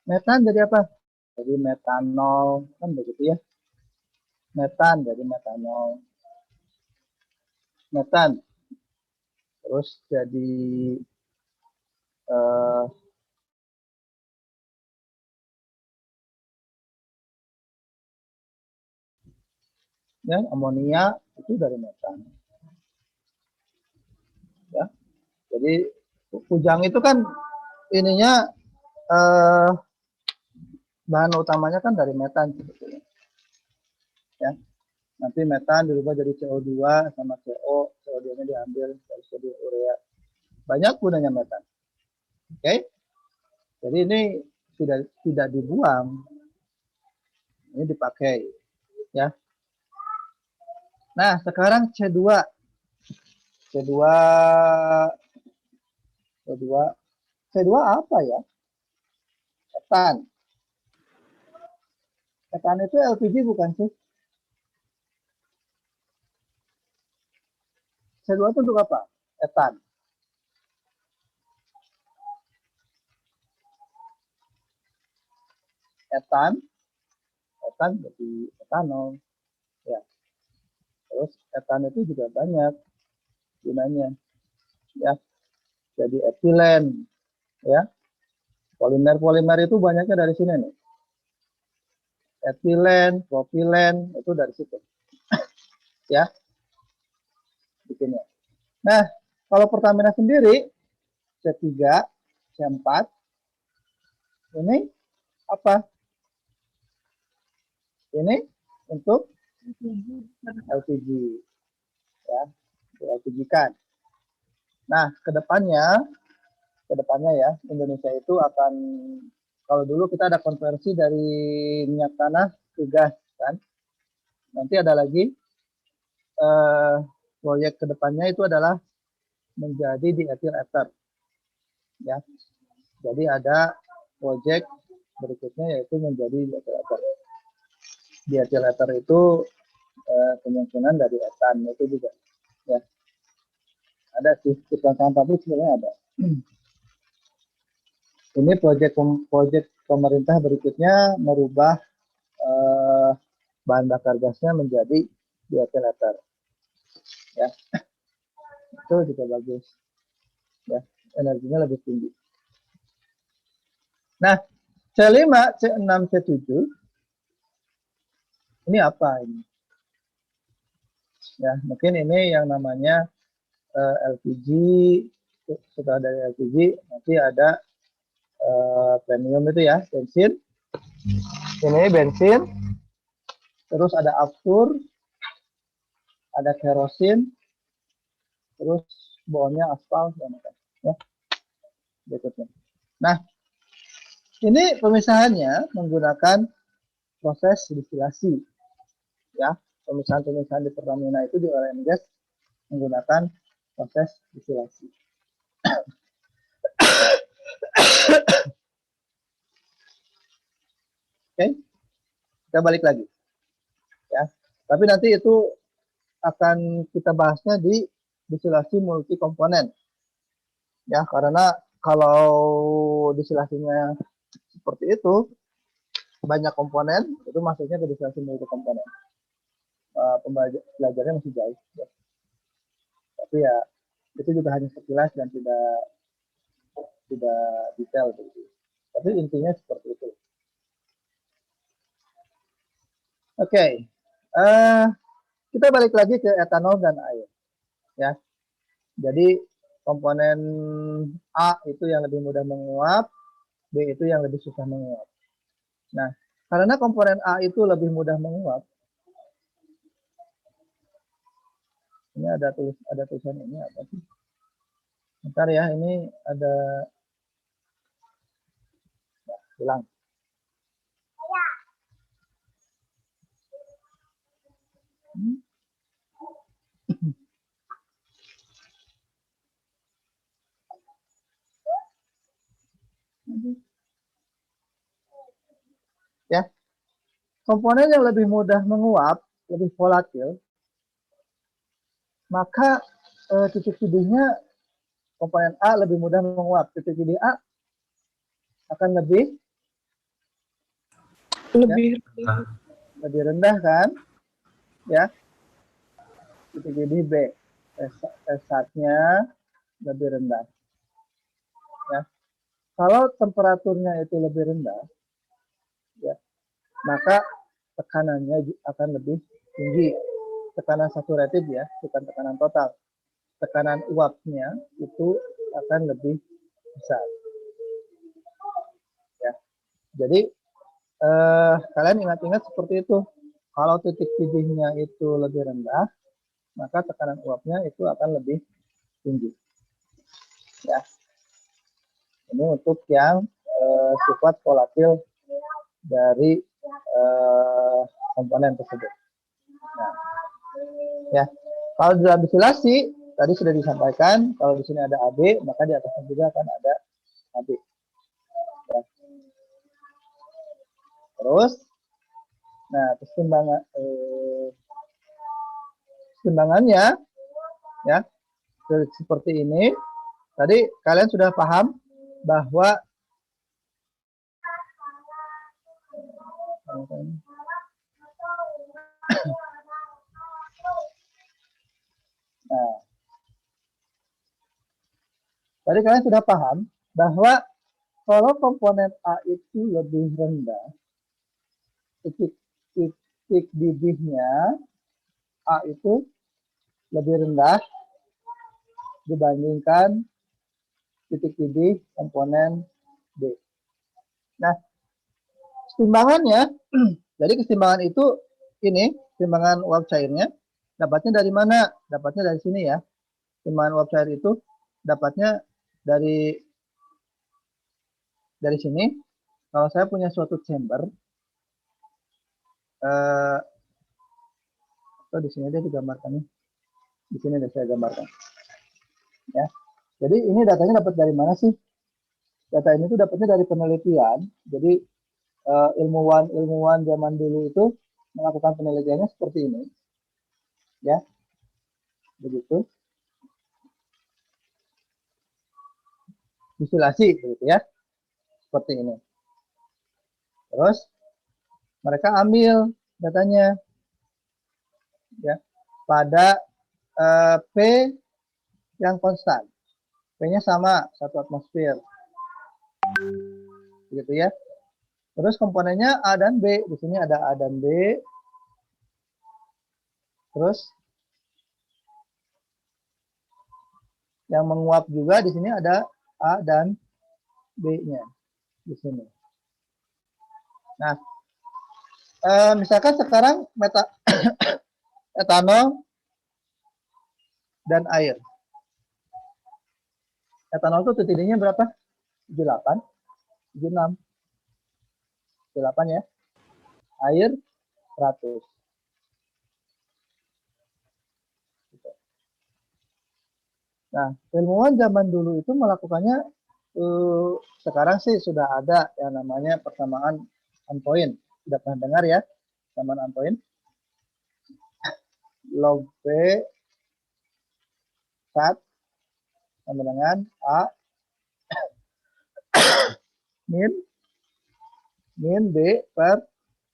Metan jadi apa? Jadi metanol kan begitu ya. Metan jadi metanol. Metan. Terus jadi ya amonia itu dari metan. Ya. Jadi kujang itu kan ininya bahan utamanya kan dari metan sebetulnya. Ya. Nanti metan dirubah jadi CO2 sama CO, CO2-nya diambil dari sodium urea. Banyak gunanya metan. Oke. Jadi ini tidak dibuang. Ini dipakai ya. Nah, sekarang C2. C2 apa ya? Etan. Etan itu LPG bukan sih? C2 itu untuk apa? Etan. Etan jadi etanol. Ya. Terus etan itu juga banyak gunanya. Ya. Jadi etilen. Ya. Polimer itu banyaknya dari sini nih. Etilen, propilen itu dari situ. Ya. Bikinnya. Nah, kalau Pertamina sendiri C3, C4 ini apa? Ini untuk LPG. Ya, LPG kan. Nah, kedepannya ya Indonesia itu akan, kalau dulu kita ada konversi dari minyak tanah ke gas kan. nanti ada lagi proyek kedepannya itu adalah menjadi diethyl ether, ya. Jadi ada proyek berikutnya yaitu menjadi diethyl ether. Diethyl ether itu kemungkinan dari etan itu juga, ya. Ada sih kebutuhan tapi sebenarnya ada. Ini proyek pemerintah berikutnya merubah bahan bakar gasnya menjadi diethyl ether, ya. Itu juga bagus, ya, energinya lebih tinggi. Nah, C5, C6, C7 ini apa ini? Ya, mungkin ini yang namanya LPG. Setelah dari LPG nanti ada premium itu ya, bensin. Ini bensin, terus ada aftur, ada kerosin, terus bawahnya aspal, ya, berikutnya. Nah, ini pemisahannya menggunakan proses distilasi, ya. Pemisahan-pemisahan di Pertamina itu di oil and gas menggunakan proses distilasi. Oke, kita balik lagi, ya. Tapi nanti itu akan kita bahasnya di distilasi multi komponen, ya, karena kalau distilasinya seperti itu banyak komponen, itu maksudnya ke distilasi multi komponen. Pembelajarannya masih jauh, ya. Tapi ya itu juga hanya sekilas dan tidak detail begitu. Tapi intinya seperti itu. Oke, kita balik lagi ke etanol dan air, ya. Jadi komponen A itu yang lebih mudah menguap, B itu yang lebih susah menguap. Nah, karena komponen A itu lebih mudah menguap, ini ada tulisan ini apa sih? Bentar ya, ini ada hilang. Ya, komponen yang lebih mudah menguap, lebih volatil, maka titik tidihnya komponen A lebih mudah menguap. Titik tidih A akan lebih rendah kan, ya. Titik tidih B, S1-nya lebih rendah, ya. Kalau temperaturnya itu lebih rendah, ya, maka tekanannya akan lebih tinggi. Tekanan saturated, ya, bukan tekanan total. Tekanan uapnya itu akan lebih besar, ya. Jadi kalian ingat-ingat seperti itu. Kalau titik tidihnya itu lebih rendah, maka tekanan uapnya itu akan lebih tinggi, ya. Ini untuk yang sifat volatil dari komponen tersebut. Nah, ya, kalau dalam distilasi tadi sudah disampaikan, kalau di sini ada AB, maka di atasnya juga akan ada AB. Ya. Terus, nah, keseimbangannya, ya, seperti ini. Tadi kalian sudah paham bahwa nah, tadi kalian sudah paham bahwa kalau komponen A itu lebih rendah, titik didihnya A itu lebih rendah dibandingkan titik didih komponen B. Nah, keseimbangannya, jadi keseimbangan itu ini, keseimbangan uap cairnya, dapatnya dari mana? Dapatnya dari sini, ya. Keseimbangan uap cair itu dapatnya dari sini. Kalau saya punya suatu chamber, Atau di sini dia digambarkannya. Di sini ada saya gambarkan. Ya. Jadi ini datanya dapat dari mana sih? Data ini tuh dapatnya dari penelitian. Jadi ilmuwan zaman dulu itu melakukan penelitiannya seperti ini. Ya. Begitu. Disilasi begitu ya. Seperti ini. Terus mereka ambil datanya ya pada P yang konstan. P-nya sama 1 atmosfer. Begitu ya. Terus komponennya A dan B. Di sini ada A dan B. Terus yang menguap juga di sini ada A dan B-nya di sini. Nah, misalkan sekarang etanol dan air. Etanol itu titiknya berapa? 78, 76, 78 ya. Air 100. Nah, ilmuwan zaman dulu itu melakukannya sekarang sih sudah ada yang namanya persamaan unpoint. Sudah pernah dengar ya, persamaan unpoint. Log P sat sama dengan A min B per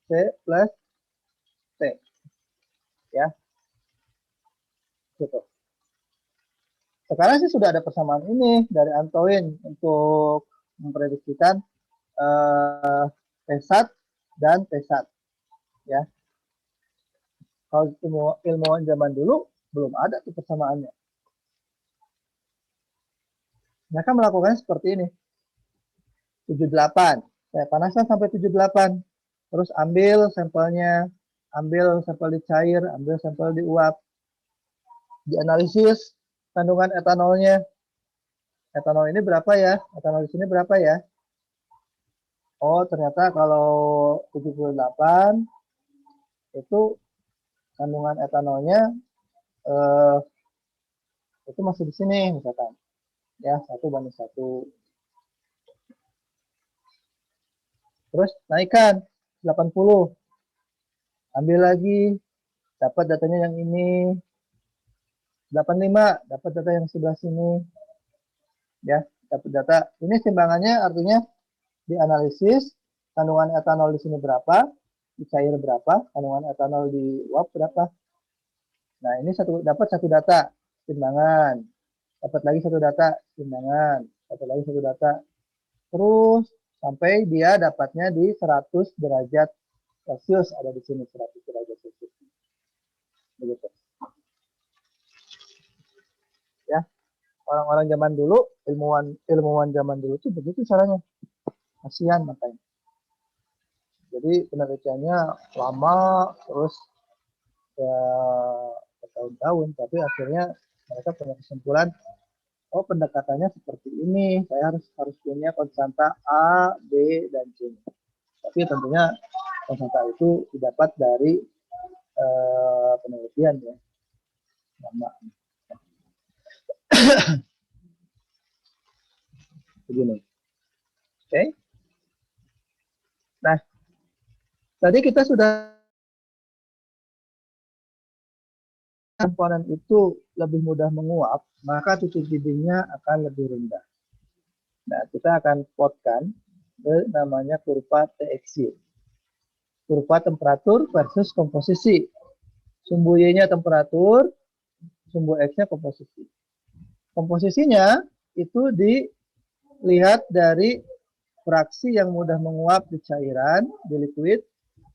C plus T. Ya. Gitu. Sekarang sih sudah ada persamaan ini dari Antoine untuk memprediksikan T-sat dan T-sat. Ya. Kalau ilmuwan zaman dulu belum ada tuh persamaannya. Mereka melakukannya seperti ini. 78. Saya panaskan sampai 78. Terus ambil sampelnya, ambil sampel di cair, ambil sampel di uap. Dianalisis kandungan etanolnya. Etanol ini berapa ya? Etanol di sini berapa ya? Oh, ternyata kalau 78 itu kandungan etanolnya itu masih di sini misalkan. Ya, 1:1. Terus naikkan 80. Ambil lagi, dapat datanya yang ini. 85, dapat data yang sebelah sini. Ya, dapat data. Ini timbangannya artinya dianalisis kandungan etanol di sini berapa, di cair berapa, kandungan etanol di uap berapa. Nah, ini dapat satu data timbangan. Dapat lagi satu data timbangan, dapat lagi satu data. Terus sampai dia dapatnya di 100 derajat Celcius, ada di sini 100 derajat Celcius. Begitu. Ya. Orang-orang zaman dulu, ilmuwan zaman dulu itu begitu caranya. Kasihan makanya. Jadi penelitiannya lama, terus ya bertahun-tahun, tapi akhirnya mereka punya kesimpulan, oh pendekatannya seperti ini, saya harus punya konstanta A, B, dan C. Tapi tentunya konstanta itu didapat dari penelitian ya. Lama. Begini. Oke. Nah, tadi kita sudah komponen itu lebih mudah menguap, maka titik didihnya akan lebih rendah. Nah, kita akan plotkan namanya kurva TXY. Kurva temperatur versus komposisi. Sumbu Y-nya temperatur, sumbu X-nya komposisi. Komposisinya itu dilihat dari fraksi yang mudah menguap di cairan, di liquid,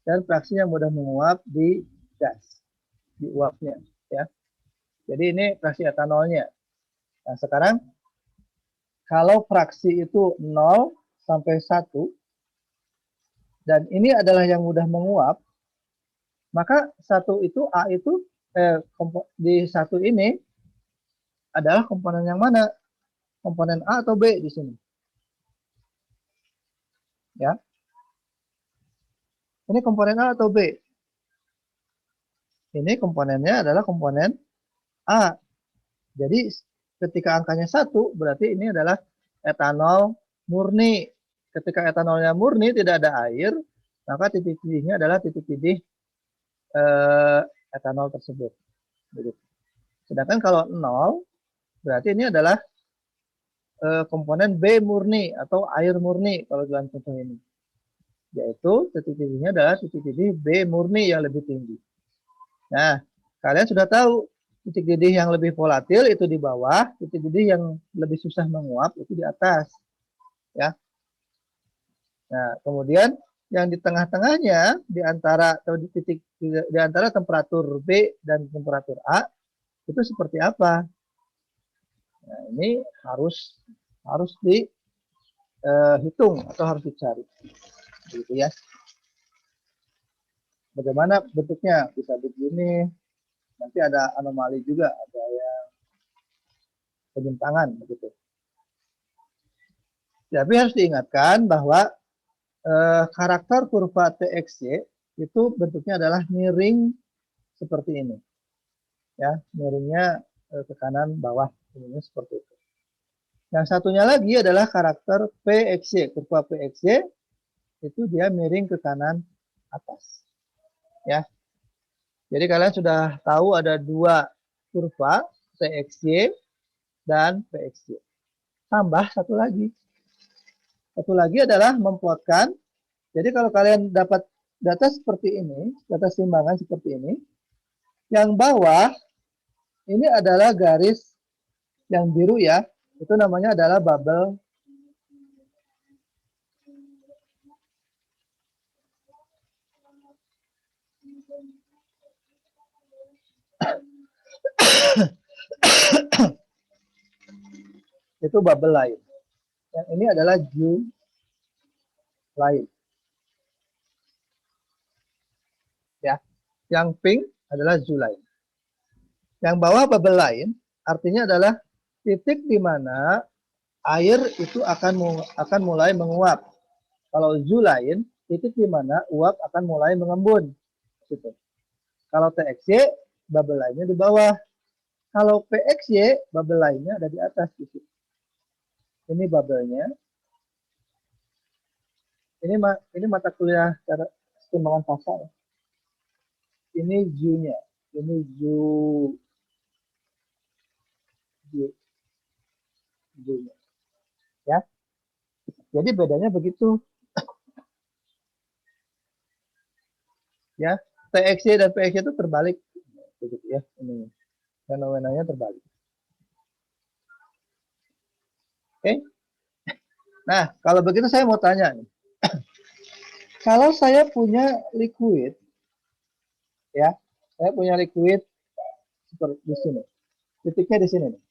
dan fraksi yang mudah menguap di gas, di uapnya. Ya. Jadi ini fraksi etanolnya. Nah sekarang kalau fraksi itu 0 sampai 1, dan ini adalah yang mudah menguap, maka satu itu A itu di satu ini adalah komponen yang mana? Komponen A atau B di sini? Ya. Ini komponen A atau B? Ini komponennya adalah komponen A. Jadi ketika angkanya 1, berarti ini adalah etanol murni. Ketika etanolnya murni, tidak ada air, maka titik didihnya adalah titik didih etanol tersebut. Begitu. Sedangkan kalau 0, berarti ini adalah komponen B murni atau air murni kalau dalam contoh ini. Yaitu titik didihnya adalah titik didih B murni yang lebih tinggi. Nah, kalian sudah tahu titik didih yang lebih volatil itu di bawah, titik didih yang lebih susah menguap itu di atas. Ya. Nah, kemudian yang di tengah-tengahnya di antara atau di antara temperatur B dan temperatur A itu seperti apa? Nah, ini harus dihitung atau harus dicari. Gitu ya. Bagaimana bentuknya? Bisa begini. Nanti ada anomali juga, ada yang penyimpangan begitu. Tapi harus diingatkan bahwa karakter kurva TXY itu bentuknya adalah miring seperti ini. Ya, miringnya ke kanan bawah, ini seperti itu. Yang satunya lagi adalah karakter PXY, kurva PXY itu dia miring ke kanan atas. Ya. Jadi kalian sudah tahu ada dua kurva, TXY dan PXY. Tambah satu lagi. Satu lagi adalah memplotkan. Jadi kalau kalian dapat data seperti ini, data simbangan seperti ini, yang bawah ini adalah garis yang biru ya, itu namanya adalah bubble. Itu bubble line. Yang ini adalah Joule line. Ya. Yang pink adalah Joule line. Yang bawah bubble line artinya adalah titik di mana air itu akan mulai menguap. Kalau Joule line, titik di mana uap akan mulai mengembun. Gitu. Kalau TXY, bubble line-nya di bawah. Kalau PXY, bubble line-nya ada di atas. Gitu. Ini bubble-nya. Ini mata kuliah cara pertimbangan fasa. Ya. Ini Ju-nya. Ini Ju-nya. Ya. Jadi bedanya begitu. Ya. TXY dan PXY itu terbalik. Begitu ya. Ini fenomenanya terbalik. Oke. Nah, kalau begitu saya mau tanya nih. Kalau saya punya liquid, ya, saya punya liquid seperti di sini. Titiknya di sini nih.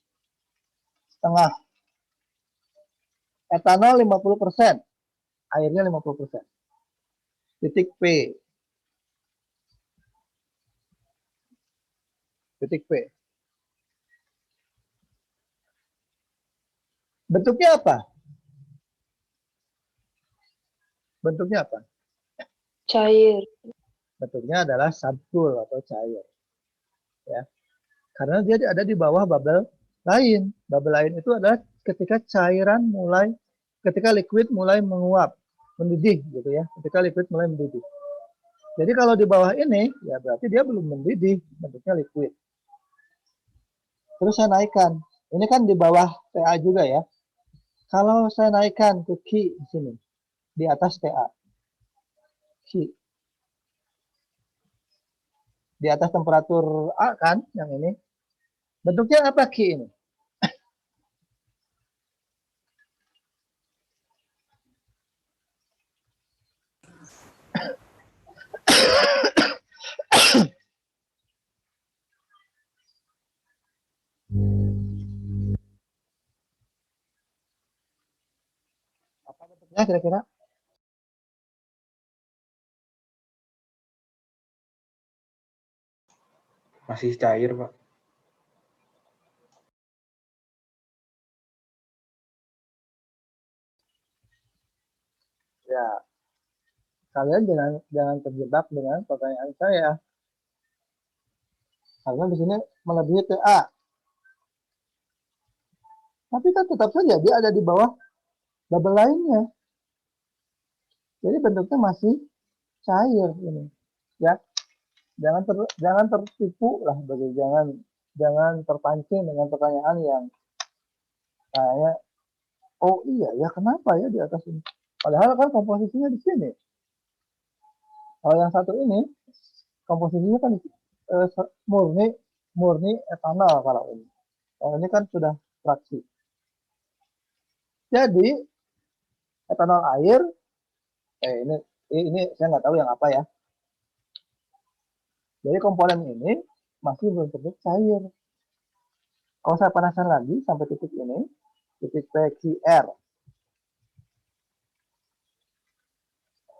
Setengah. Etanol 50%, airnya 50%. Titik P. Titik P. Bentuknya apa? Bentuknya apa? Cair. Bentuknya adalah subcool atau cair. Ya. Karena dia ada di bawah bubble lain. Bubble lain itu adalah ketika ketika liquid mulai menguap, mendidih gitu ya. Ketika liquid mulai mendidih. Jadi kalau di bawah ini, ya berarti dia belum mendidih, bentuknya liquid. Terus saya naikkan. Ini kan di bawah TA juga ya. Kalau saya naikkan ke Q di sini, di atas TA. Q. Di atas temperatur A kan, yang ini. Bentuknya apa Q ini? Apa bentuknya kira-kira? Masih cair, Pak. Ya, kalian jangan terjebak dengan pertanyaan saya. Karena di sini melebihi TA. Tapi kan tetap saja dia ada di bawah bubble lainnya. Jadi bentuknya masih cair ini. Ya. Jangan tertipu lah, jangan terpancing dengan pertanyaan yang kayak, oh iya ya kenapa ya di atas ini? Padahal kan komposisinya di sini. Kalau yang satu ini komposisinya kan murni etanol kalau ini. Kalau ini kan sudah fraksi. Jadi etanol air, ini saya nggak tahu yang apa ya. Jadi komponen ini masih berbentuk cair. Kalau saya panaskan lagi sampai titik ini, titik PQR.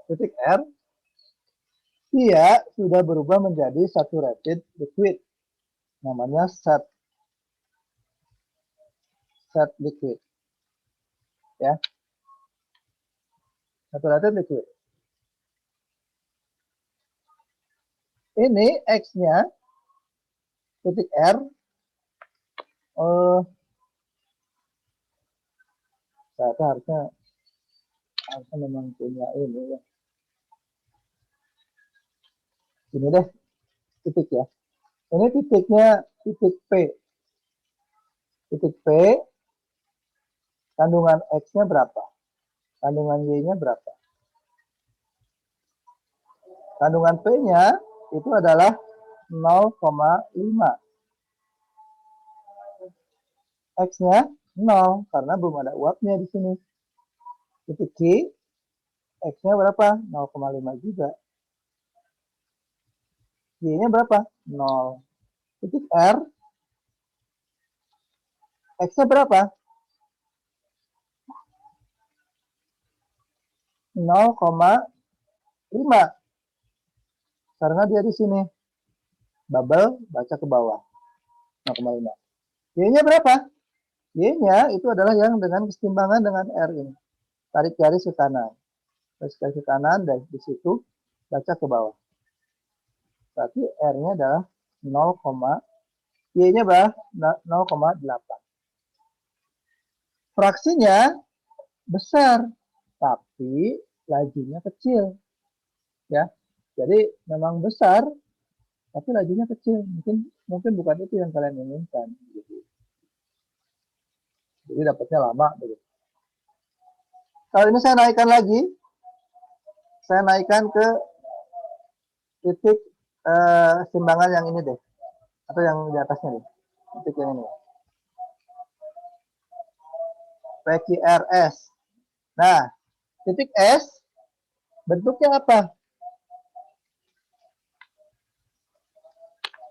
Titik R, dia sudah berubah menjadi saturated liquid. Namanya set liquid. Ya. Saturated liquid. Ini X-nya, titik R, saya harusnya memang punya ini ya. Ini deh, titik ya. Ini titiknya, titik P. Titik P, kandungan X-nya berapa? Kandungan Y-nya berapa? Kandungan P-nya itu adalah 0,5. X-nya 0 karena belum ada uapnya di sini. Titik Q, X-nya berapa? 0,5 juga. Y-nya berapa? 0. Titik R, X-nya berapa? 0,5. Karena dia di sini. Bubble, baca ke bawah. 0,5. Y-nya berapa? Y-nya itu adalah yang dengan kesetimbangan dengan R ini. Tarik garis ke kanan. Tarik garis ke kanan, dan di situ baca ke bawah. Berarti R-nya adalah 0, Y-nya berapa? 0,8. Fraksinya besar, tapi lajunya kecil. Ya. Jadi memang besar, tapi lajunya kecil. Mungkin bukan itu yang kalian inginkan. Jadi dapatnya lama. Begitu. Kalau ini saya naikkan lagi, saya naikkan ke titik timbangan yang ini deh, atau yang di atasnya deh, titik yang ini. PQRS. Nah, titik S bentuknya apa?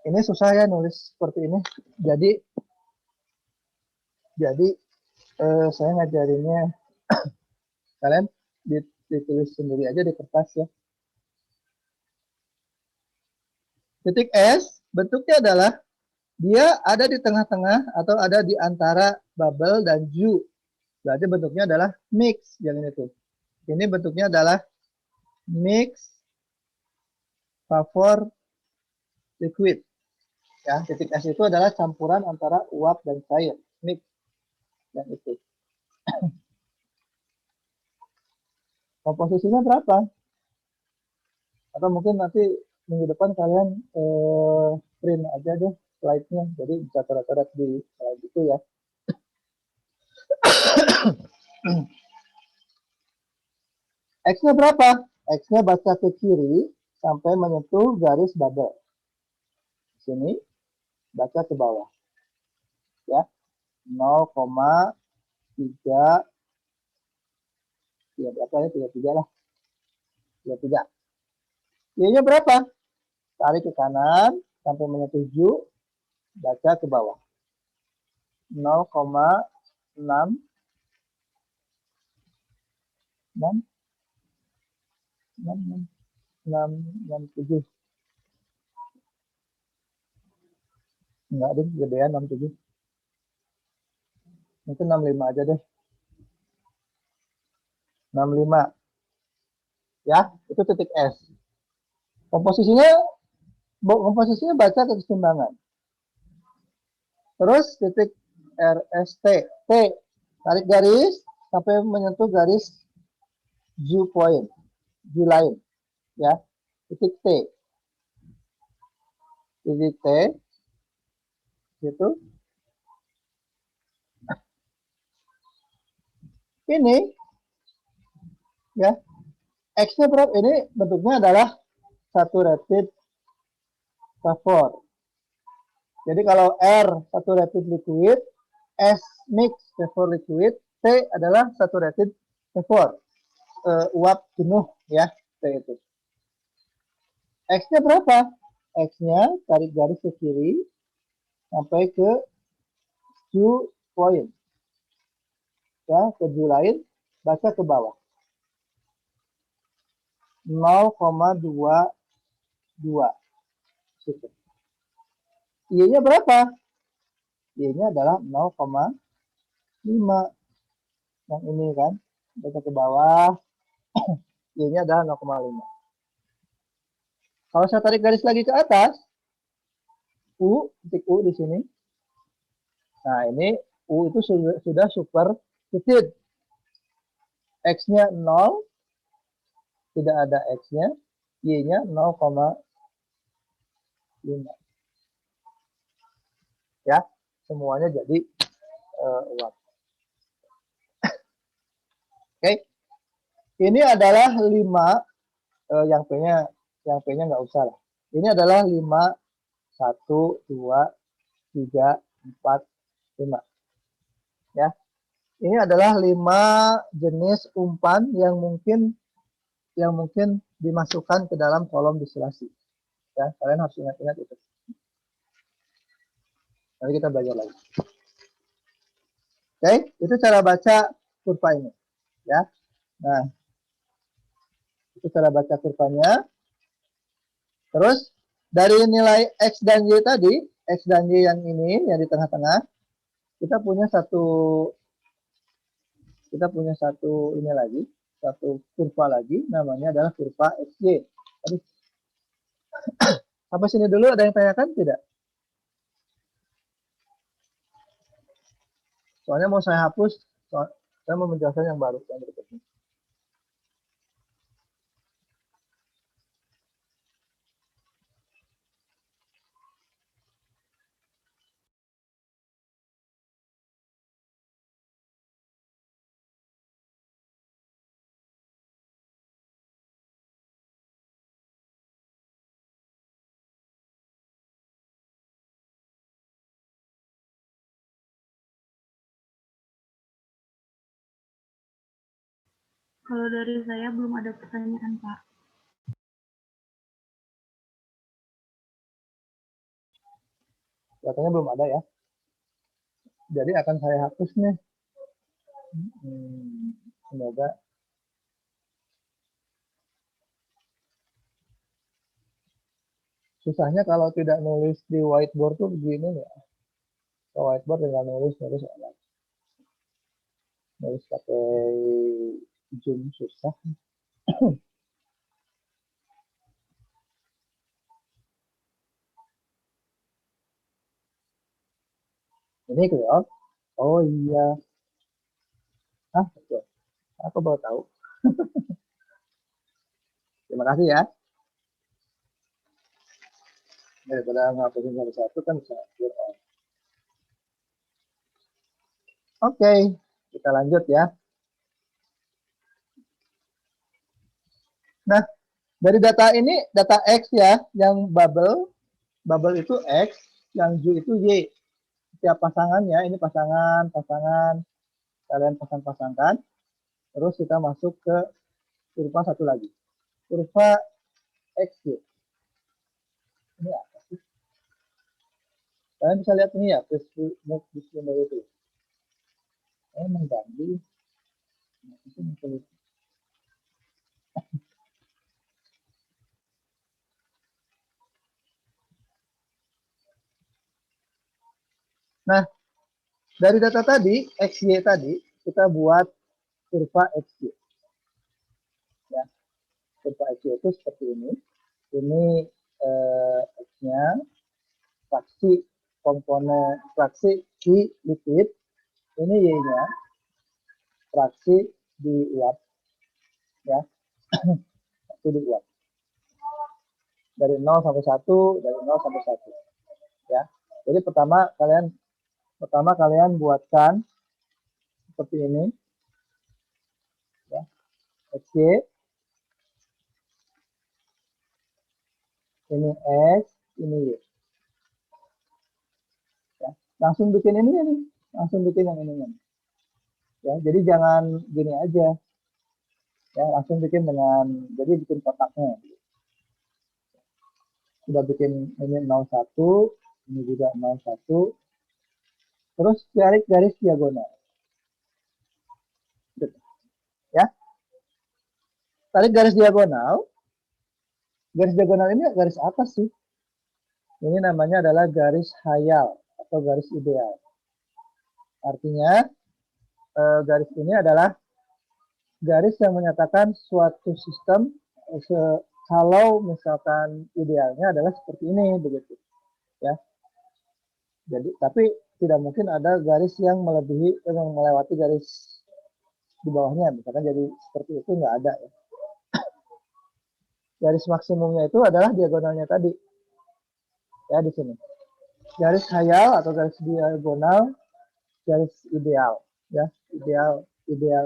Ini susah ya nulis seperti ini. Jadi saya ngajarinnya kalian ditulis sendiri aja di kertas ya. Titik S bentuknya adalah dia ada di tengah-tengah atau ada di antara bubble dan dew. Berarti bentuknya adalah mix yang ini tuh. Ini bentuknya adalah mix vapor liquid. Ya, titik S itu adalah campuran antara uap dan cair, mix yang itu. Komposisinya berapa? Atau mungkin nanti minggu depan kalian print aja deh slide-nya, jadi bisa coret-coret di slide itu ya. X-nya berapa? X-nya baca ke kiri sampai menyentuh garis bubble. Sini baca ke bawah. Ya. 0,3 ya berapa ya? 33 lah. 33. Y-nya berapa? Tarik ke kanan sampai menyentuh dew, baca ke bawah. 0,6 67. Enggak deh, gedean 67. Mungkin 65 aja deh. 65. Ya, itu titik S. Komposisinya baca ke kesetimbangan. Terus titik RST. T. Tarik garis sampai menyentuh garis dew point. Dew line. Ya. Titik T. Titik T. Gitu. Ini. Ya. X-nya berapa? Ini bentuknya adalah saturated vapor. Jadi kalau R saturated liquid, S mixed vapor liquid, T adalah saturated vapor. Uap jenuh ya, T itu. X-nya berapa? X-nya tarik garis ke kiri sampai ke dew point. Ya, ke dew line, baca ke bawah. 0,22. Situ. Y-nya berapa? Y-nya adalah 0,5. Yang ini kan, baca ke bawah. Y-nya adalah 0,5. Kalau saya tarik garis lagi ke atas, U, titik U di sini. Nah, ini U itu sudah super heated. X-nya 0, tidak ada X-nya. Y-nya 0,5. Ya, semuanya jadi uap. Oke. Ini adalah 5, yang P-nya nggak usah lah. Ini adalah 5, 1, 2, 3, 4, 5. Ya. Ini adalah 5 jenis umpan yang mungkin dimasukkan ke dalam kolom distilasi. Ya, kalian harus ingat-ingat itu. Nanti kita belajar lagi. Oke, itu cara baca kurva ini. Ya. Nah, itu cara baca kurvanya. Terus dari nilai X dan Y tadi, X dan Y yang ini, yang di tengah-tengah, kita punya satu ini lagi, satu kurva lagi, namanya adalah kurva XY. Aduh. Sampai sini dulu ada yang tanyakan tidak? Soalnya mau saya hapus, saya mau menjelaskan yang baru, yang berikutnya. Kalau dari saya belum ada pertanyaan, Pak. Katanya belum ada ya. Jadi akan saya hapus nih. Semoga. Susahnya kalau tidak nulis di whiteboard tuh begini ya. Kalau whiteboard dengan nulis alat. Nulis pakai Zoom susah. Ini keluar. Oh iya. Ah, betul. Aku baru tahu. Terima kasih ya. Daripada ngapusin satu-satu kan bisa clear all. Oke, kita lanjut ya. Nah, dari data ini, data X ya, yang bubble itu X, yang U itu Y. Setiap pasangannya, ini pasangan, kalian pasang-pasangkan. Terus kita masuk ke kurva satu lagi. Kurva XY. Ini apa sih? Kalian bisa lihat ini ya, move display itu. Mengganggu. Nah, dari data tadi, XY tadi, kita buat kurva XY. Ya, kurva XY itu seperti ini. Ini X-nya, fraksi komponen fraksi di liquid, ini Y-nya fraksi di uap, ya. Itu di uap. Dari 0 sampai 1, dari 0 sampai 1. Ya. Jadi pertama kalian buatkan seperti ini. Ya. XY. Ini X, ini Y. Ya. Langsung bikin ini nih. Langsung bikin yang ini. Ya, jadi jangan gini aja. Ya, langsung bikin jadi bikin kotaknya. Sudah bikin ini 01, ini juga 01. Terus tarik garis diagonal. Ya. Tarik garis diagonal. Garis diagonal ini garis apa sih? Ini namanya adalah garis hayal atau garis ideal. Artinya garis ini adalah garis yang menyatakan suatu sistem kalau misalkan idealnya adalah seperti ini begitu. Ya. Jadi tapi tidak mungkin ada garis yang melewati garis di bawahnya, misalkan jadi seperti itu nggak ada ya. Garis maksimumnya itu adalah diagonalnya tadi. Ya, di sini. Garis hayal atau garis diagonal, garis ideal, ya,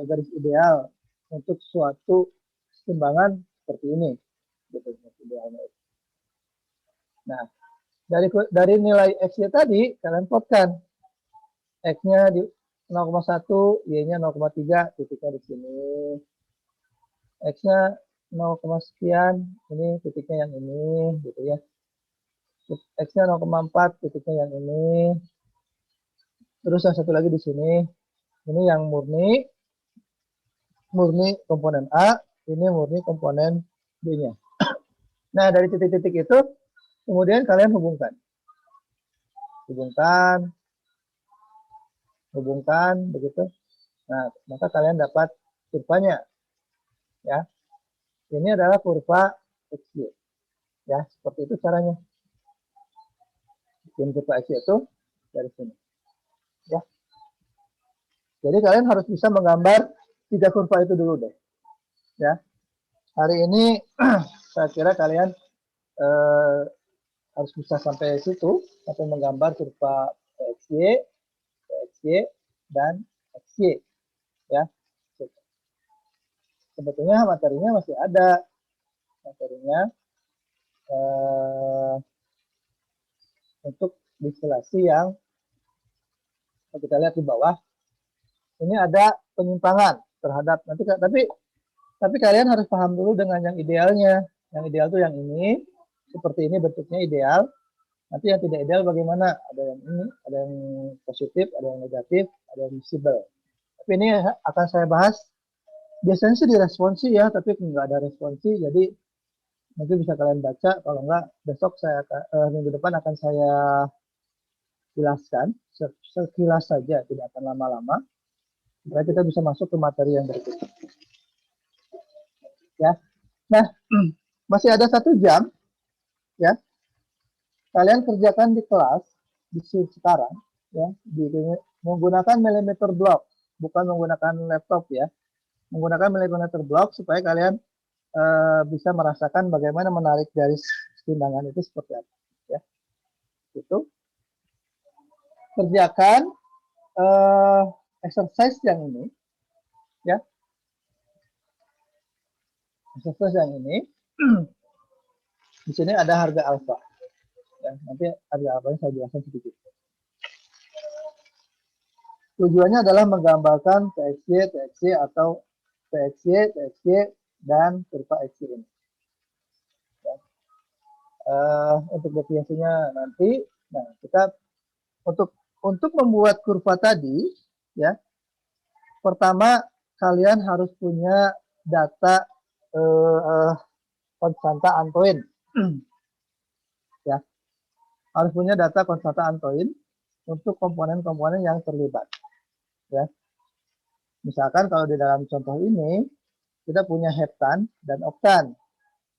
garis ideal untuk suatu keseimbangan seperti ini. Gitu, idealnya. Nah, dari nilai X-nya tadi kalian plotkan. X-nya di 0,1, Y-nya 0,3, titiknya di sini. X-nya 0, sekian, ini titiknya yang ini, gitu ya. X-nya 0,4, titiknya yang ini. Terus yang satu lagi di sini, ini yang murni komponen A, ini murni komponen B-nya. Nah, dari titik-titik itu, kemudian kalian hubungkan, begitu. Nah, maka kalian dapat kurvanya, ya. Ini adalah kurva XY, ya. Seperti itu caranya. Bikin kurva XY itu dari sini, ya. Jadi kalian harus bisa menggambar 3 kurva itu dulu deh, ya. Hari ini saya kira kalian harus bisa sampai situ, sampai menggambar kurva XY, dan XY, ya. Sebetulnya materinya masih ada, untuk distilasi yang kita lihat di bawah. Ini ada penyimpangan terhadap tapi kalian harus paham dulu dengan yang idealnya. Yang ideal itu yang ini, seperti ini bentuknya ideal. Nanti yang tidak ideal bagaimana? Ada yang ini, ada yang positif, ada yang negatif, ada yang miscible. Tapi ini akan saya bahas. Biasanya sih diresponsi ya, tapi nggak ada responsi. Jadi nanti bisa kalian baca. Kalau nggak, besok minggu depan akan saya jelaskan sekilas saja, tidak akan lama-lama. Supaya kita bisa masuk ke materi yang berikutnya. Ya, nah masih ada 1 jam, ya. Kalian kerjakan di kelas di sekarang, ya, menggunakan millimeter block, bukan menggunakan laptop ya. Menggunakan millimeter block supaya kalian bisa merasakan bagaimana menarik garis timbangan itu seperti apa, ya. Itu kerjakan exercise yang ini, ya. Exercise yang ini. Di sini ada harga alfa. Ya, nanti harga alfanya saya jelaskan sedikit. Tujuannya adalah menggambarkan PXY, TXY atau PXY, TXY, dan kurva XY ini. Ya. Untuk definisinya nanti, nah kita untuk membuat kurva tadi, ya, pertama kalian harus punya data konstanta Antoine, ya, harus punya data konstanta Antoine untuk komponen-komponen yang terlibat, ya. Misalkan kalau di dalam contoh ini kita punya heptan dan oktan,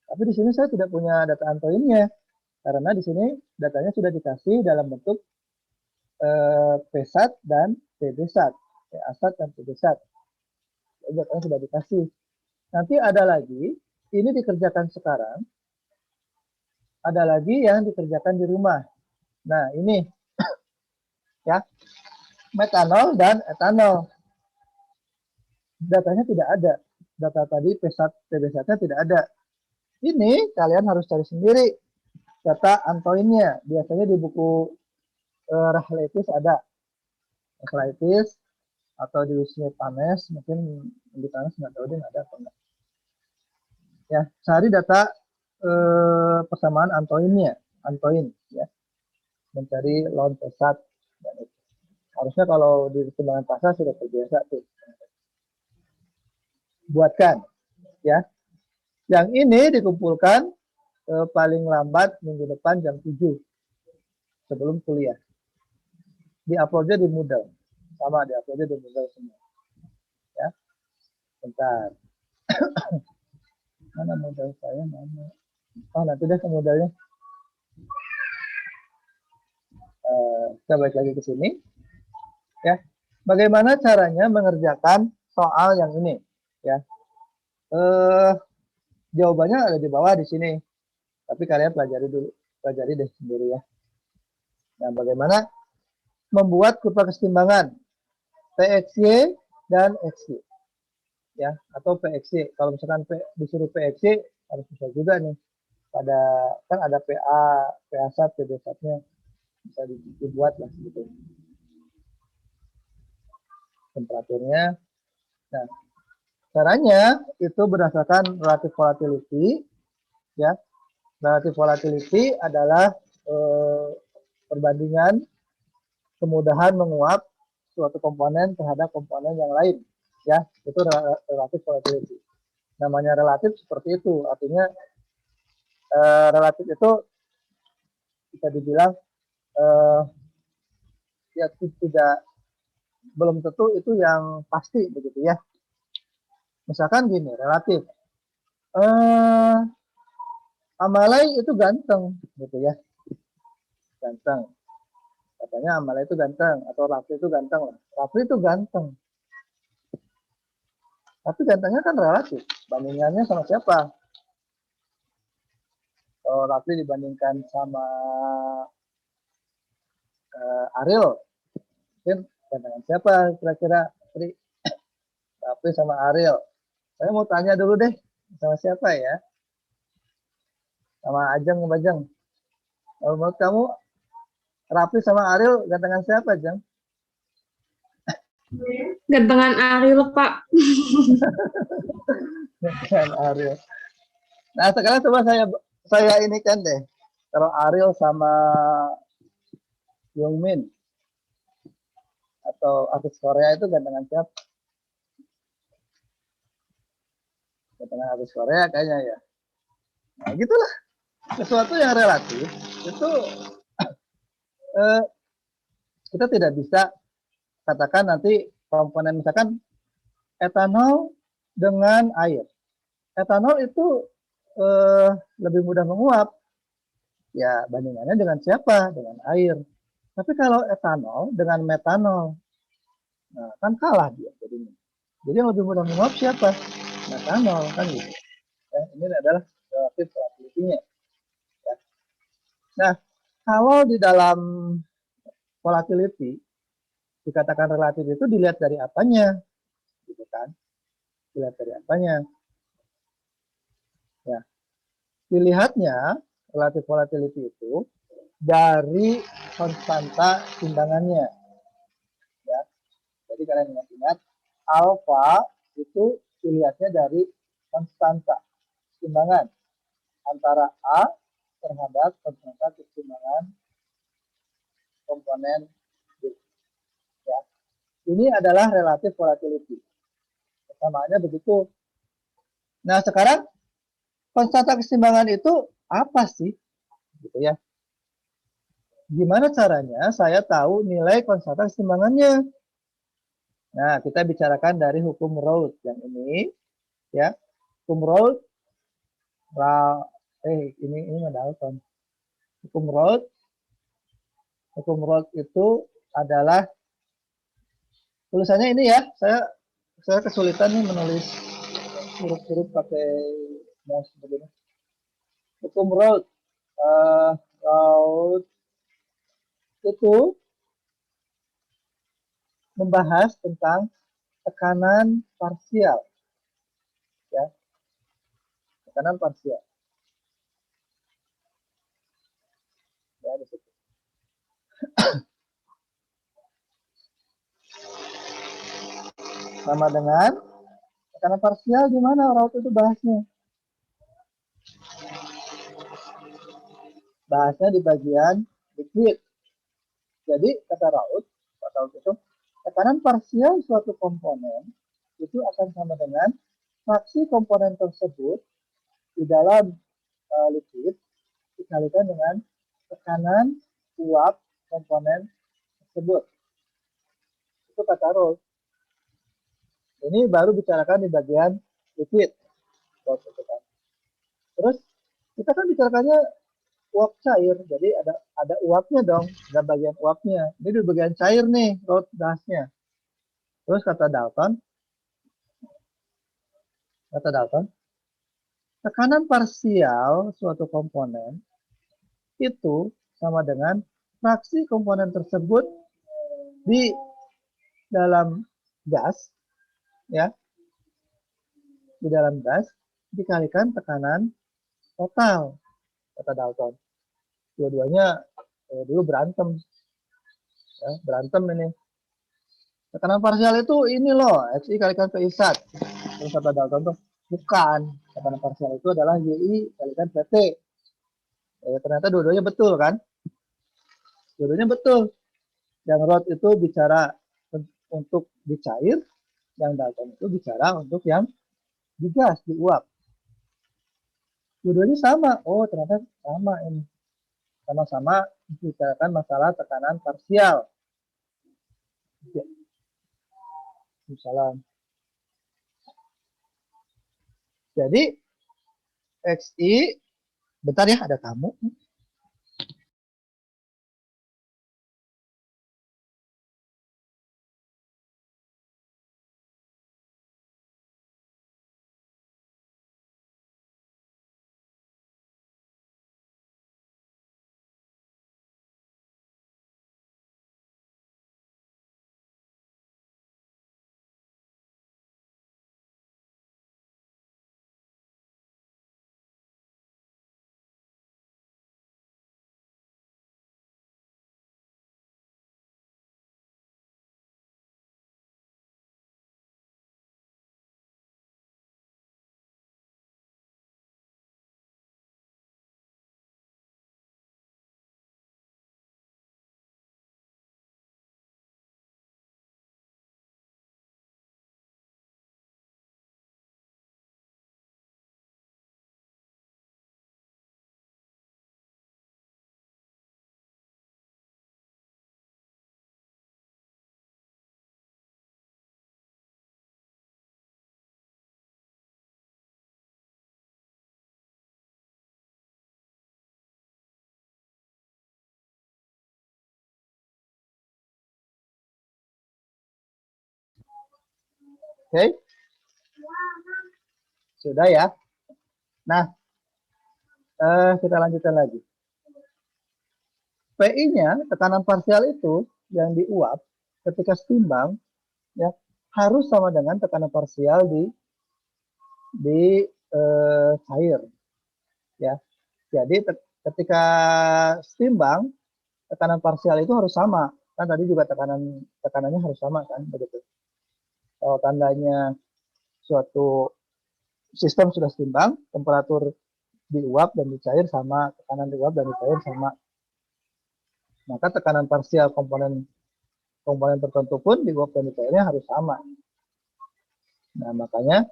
tapi di sini saya tidak punya data Antoine-nya karena di sini datanya sudah dikasih dalam bentuk P-sat dan PB-sat, PA-sat dan PB-sat. Datanya sudah dikasih. Nanti ada lagi, ini dikerjakan sekarang, ada lagi yang dikerjakan di rumah. Nah, ini ya, metanol dan etanol. Datanya tidak ada. Data tadi P-sat, PB-satnya tidak ada. Ini kalian harus cari sendiri data antoinnya. Biasanya di buku Rahletis ada. Rahletis atau di Wisme Panes, mungkin di Panes nggak tahu dia ada atau enggak. Ya, cari data persamaan antoinnya, antoin ya. Mencari lawan P-sat dan itu. Harusnya kalau di pertimbangan pasar sudah terbiasa tuh. Buatkan ya. Yang ini dikumpulkan paling lambat minggu depan jam 7 sebelum kuliah. Di-uploadnya di Moodle. Sama di-uploadnya di Moodle semua. Ya. Bentar. Mana Moodle saya? Mana? Oh, nanti deh ke Moodle-nya. Kita balik lagi ke sini. Ya. Bagaimana caranya mengerjakan soal yang ini? Ya. Jawabannya ada di bawah di sini. Tapi kalian pelajari dulu, pelajari deh sendiri ya. Nah, bagaimana membuat kurva kesetimbangan PXY dan XY, ya, atau PXY. Kalau misalkan disuruh PXY harus bisa juga nih. Pada kan ada PA, PA-sat, PB-satnya bisa dibuat lah gitu. Temperaturnya. Nah, caranya itu berdasarkan relative volatility, ya. Relative volatility adalah perbandingan kemudahan menguap suatu komponen terhadap komponen yang lain, ya. Itu relative volatility. Namanya relatif seperti itu, artinya relatif itu bisa dibilang ya tidak, belum tentu itu yang pasti begitu ya. Misalkan gini, relatif. Amalai itu ganteng gitu ya. Ganteng. Katanya Amalai itu ganteng atau Rafli itu ganteng lah. Rafli itu ganteng. Tapi gantengnya kan relatif. Bandingannya sama siapa? Kalau Rafli dibandingkan sama Ariel, mungkin gantengan siapa kira-kira? Rafli sama Ariel. Saya mau tanya dulu deh, sama siapa ya? Sama Ajeng, Bajeng. Kalau menurut kamu, Rafli sama Ariel gantengan siapa, Jeng? Gantengan Ariel, Pak. Gantengan Ariel. Nah, sekarang coba saya ini kan deh. Kalau Ariel sama Youngmin atau artis Korea itu gantengan siapa? Gantengan artis Korea kayaknya ya. Nah, gitulah. Sesuatu yang relatif itu kita tidak bisa katakan nanti komponen misalkan etanol dengan air. Etanol itu lebih mudah menguap. Ya bandingannya dengan siapa? Dengan air. Tapi kalau etanol dengan metanol, nah kan kalah dia jadinya. Jadi yang lebih mudah menguap siapa? Metanol kan gitu. Ya, ini adalah relatif volatility-nya. Ya. Nah, kalau di dalam volatility dikatakan relatif itu dilihat dari apanya, gitu kan? Dilihat dari apanya? Ya, dilihatnya relatif volatility itu dari konstanta timbangannya. Ya, jadi kalian ingat-ingat, alfa itu dilihatnya dari konstanta timbangan antara A terhadap konstanta keseimbangan komponen B. Ya. Ini adalah relatif volatility. Persamaannya begitu. Nah, sekarang konstanta keseimbangan itu apa sih? Gitu ya. Gimana caranya saya tahu nilai konstanta keseimbangannya? Nah, kita bicarakan dari hukum Raoult yang ini, ya. Hukum Raoult, ini Dalton. Hukum Raoult itu adalah tulisannya ini ya. Saya kesulitan nih menulis huruf-huruf pakai mouse begini. Hukum Raoult. Raoult itu membahas tentang tekanan parsial, ya, tekanan parsial. Ya, di situ. Sama dengan tekanan parsial di mana Raoult itu bahasnya? Bahasnya di bagian liquid. Jadi kata Raoult itu tekanan parsial suatu komponen itu akan sama dengan fraksi komponen tersebut di dalam liquid dikalikan dengan tekanan uap komponen tersebut. Itu kata Raoult. Ini baru bicarakan di bagian liquid. Terus kita kan bicarakannya uap cair, jadi ada uapnya dong, ada bagian uapnya. Ini di bagian cair nih, Raoult bahasnya. Terus kata Dalton, tekanan parsial suatu komponen itu sama dengan fraksi komponen tersebut di dalam gas, ya, di dalam gas dikalikan tekanan total, kata Dalton. Dua-duanya dulu berantem, ya, berantem ini. Tekanan parsial itu ini loh, XI kalikan PI1. Terus kata Dalton tuh, bukan. Tekanan parsial itu adalah YI kalikan PT. Ternyata dua-duanya betul kan? Dua-duanya betul. Yang Raoult itu bicara untuk di cair, yang Dalton itu bicara untuk yang di gas, di uap. Dua-duanya sama. Oh, ternyata sama ini. Sama-sama bicarakan masalah tekanan parsial. Misalnya. Jadi XI, bentar ya, ada tamu. Oke, sudah ya. Nah, kita lanjutkan lagi. PI-nya, tekanan parsial itu yang di uap ketika setimbang, ya, harus sama dengan tekanan parsial di cair, ya. Jadi ketika setimbang, tekanan parsial itu harus sama. Kan tadi juga tekanannya harus sama kan, begitu. Kalau tandanya suatu sistem sudah setimbang, temperatur di uap dan di cair sama, tekanan di uap dan di cair sama. Maka tekanan parsial komponen tertentu pun di uap dan di cairnya harus sama. Nah, makanya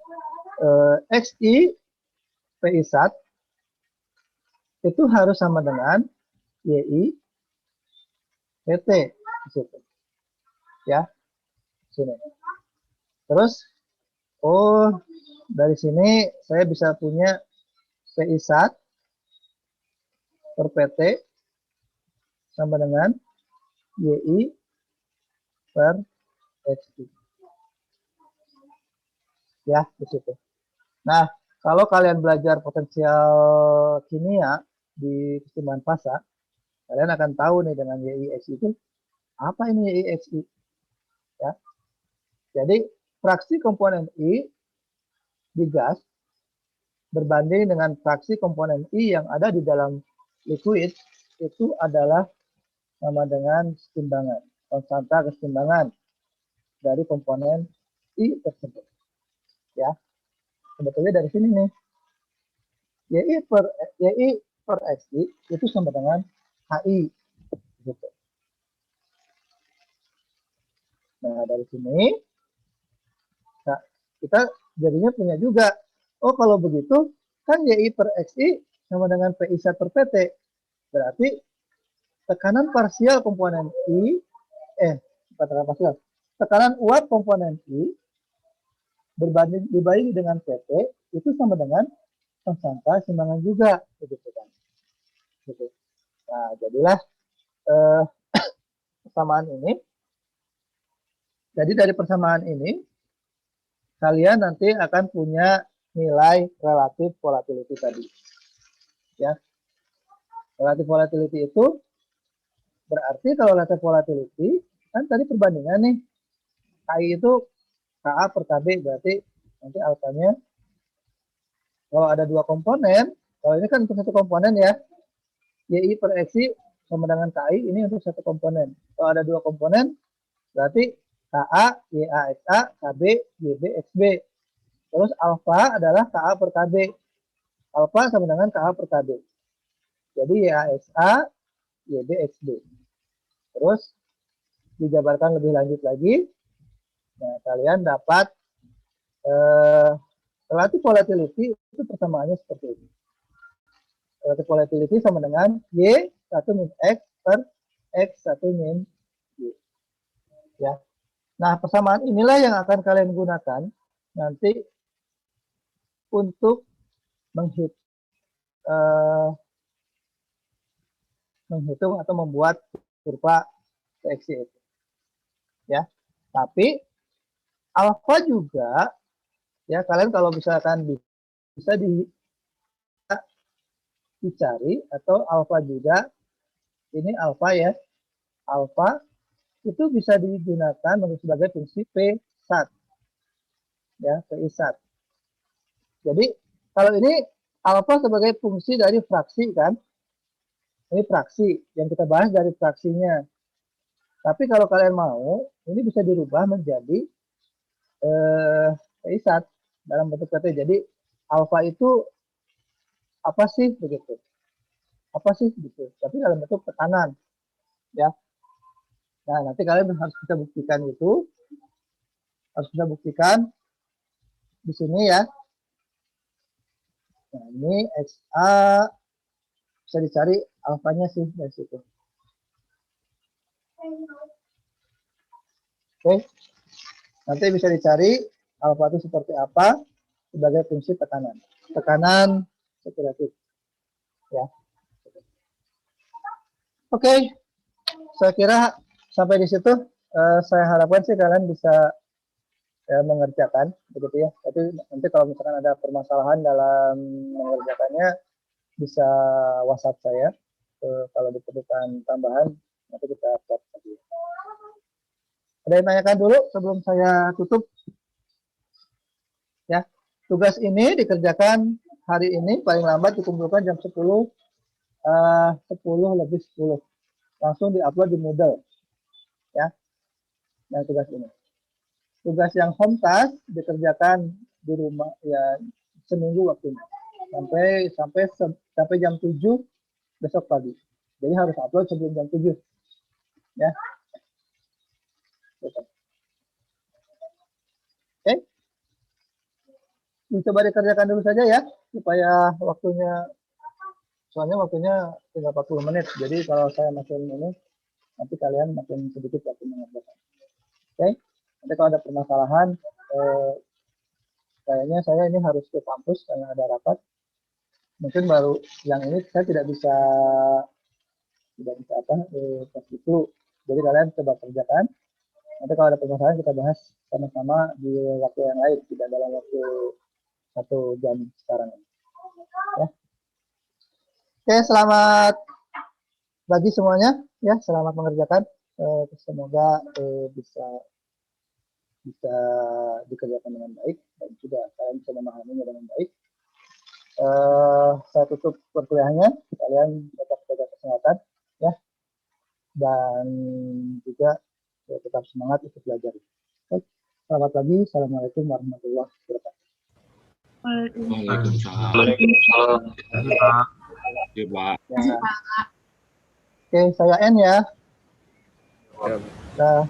XI PI1 itu harus sama dengan YI PT di situ. Ya. Sini. Terus dari sini saya bisa punya PI1 per PT sama dengan YI per XI. Ya, di situ. Nah, kalau kalian belajar potensial kimia di keseimbangan fasa, kalian akan tahu nih dengan YIXI itu apa ini YIXI, ya. Jadi fraksi komponen I di gas berbanding dengan fraksi komponen I yang ada di dalam liquid itu adalah sama dengan keseimbangan, konstanta keseimbangan dari komponen I tersebut. Ya, sebetulnya dari sini nih, YI per XI itu sama dengan HI. Gitu. Nah, dari sini nah, kita jadinya punya juga, oh kalau begitu kan YI per XI sama dengan PI1 per PT. Berarti tekanan parsial komponen I, tekanan parsial, tekanan uap komponen I dibagi dengan PT itu sama dengan konstanta keseimbangan juga, begitu kan. Gitu. Nah, jadilah persamaan ini. Jadi dari persamaan ini kalian nanti akan punya nilai relatif volatility tadi. Ya. Relatif volatility itu berarti kalau relatif volatility kan tadi perbandingan nih. KI itu KA per KB, berarti nanti alfanya kalau ada dua komponen, kalau ini kan untuk satu komponen ya, YI per XI sama dengan KI ini untuk satu komponen. Kalau ada dua komponen, berarti KA, YAXA, KB, YB, XB. Terus alfa adalah KA per KB. Alfa sama dengan KA per KB. Jadi YAXA, YB, XB. Terus dijabarkan lebih lanjut lagi. Nah, kalian dapat relatif volatility itu persamaannya seperti ini. Relatif volatility sama dengan Y1 min X per X1 min Y. Ya. Nah, persamaan inilah yang akan kalian gunakan nanti untuk menghitung atau membuat kurva PXI itu. Ya. Tapi alfa juga ya kalian kalau misalkan bisa dicari atau alfa juga ini alfa ya. Alfa itu bisa digunakan sebagai fungsi P1. Ya, PI1. Jadi kalau ini alfa sebagai fungsi dari fraksi kan. Ini fraksi yang kita bahas dari fraksinya. Tapi kalau kalian mau, ini bisa dirubah menjadi PI1 dalam bentuk PT. Jadi alfa itu apa sih begitu? Apa sih gitu? Tapi dalam bentuk tekanan, ya. Nah, nanti kalian harus kita buktikan itu, harus kita buktikan di sini ya. Nah, ini XA bisa dicari alfanya sih dari situ. Oke, nanti bisa dicari alfa itu seperti apa sebagai fungsi tekanan. Tekanan saturatif. Ya. Oke, saya kira sampai di situ saya harapkan sih kalian bisa mengerjakan begitu ya. Tapi nanti kalau misalkan ada permasalahan dalam mengerjakannya bisa WhatsApp saya. Kalau diperlukan tambahan nanti kita chat lagi. Ada yang tanyakan dulu sebelum saya tutup? Ya, tugas ini dikerjakan hari ini paling lambat dikumpulkan jam 10 lebih 10. Langsung diupload di Moodle. Ya. Nah, tugas ini. Tugas yang home task dikerjakan di rumah ya seminggu waktunya. Sampai jam 7 besok pagi. Jadi harus upload sebelum jam 7. Ya. Oke. Coba dikerjakan dulu saja ya supaya soalnya waktunya tinggal 40 menit. Jadi kalau saya makin ini nanti kalian makin sedikit waktu mengerjakan. Oke. Nanti kalau ada permasalahan kayaknya saya ini harus ke kampus karena ada rapat. Mungkin baru yang ini saya tidak bisa pas itu. Jadi kalian coba kerjakan. Nanti kalau ada permasalahan kita bahas sama-sama di waktu yang lain, tidak dalam waktu 1 jam sekarang. Ya. Oke, selamat bagi semuanya. Ya, selamat mengerjakan. Semoga bisa dikerjakan dengan baik dan juga kalian bisa memahaminya dengan baik. Saya tutup perkuliahannya. Kalian tetap jaga kesehatan, ya, dan juga ya, tetap semangat untuk belajar. Oke, selamat pagi. Assalamualaikum warahmatullahi wabarakatuh. Waalaikumsalam. Waalaikumsalam. Ya, Pak. Ya. Oke, saya N ya. Ya. Dah.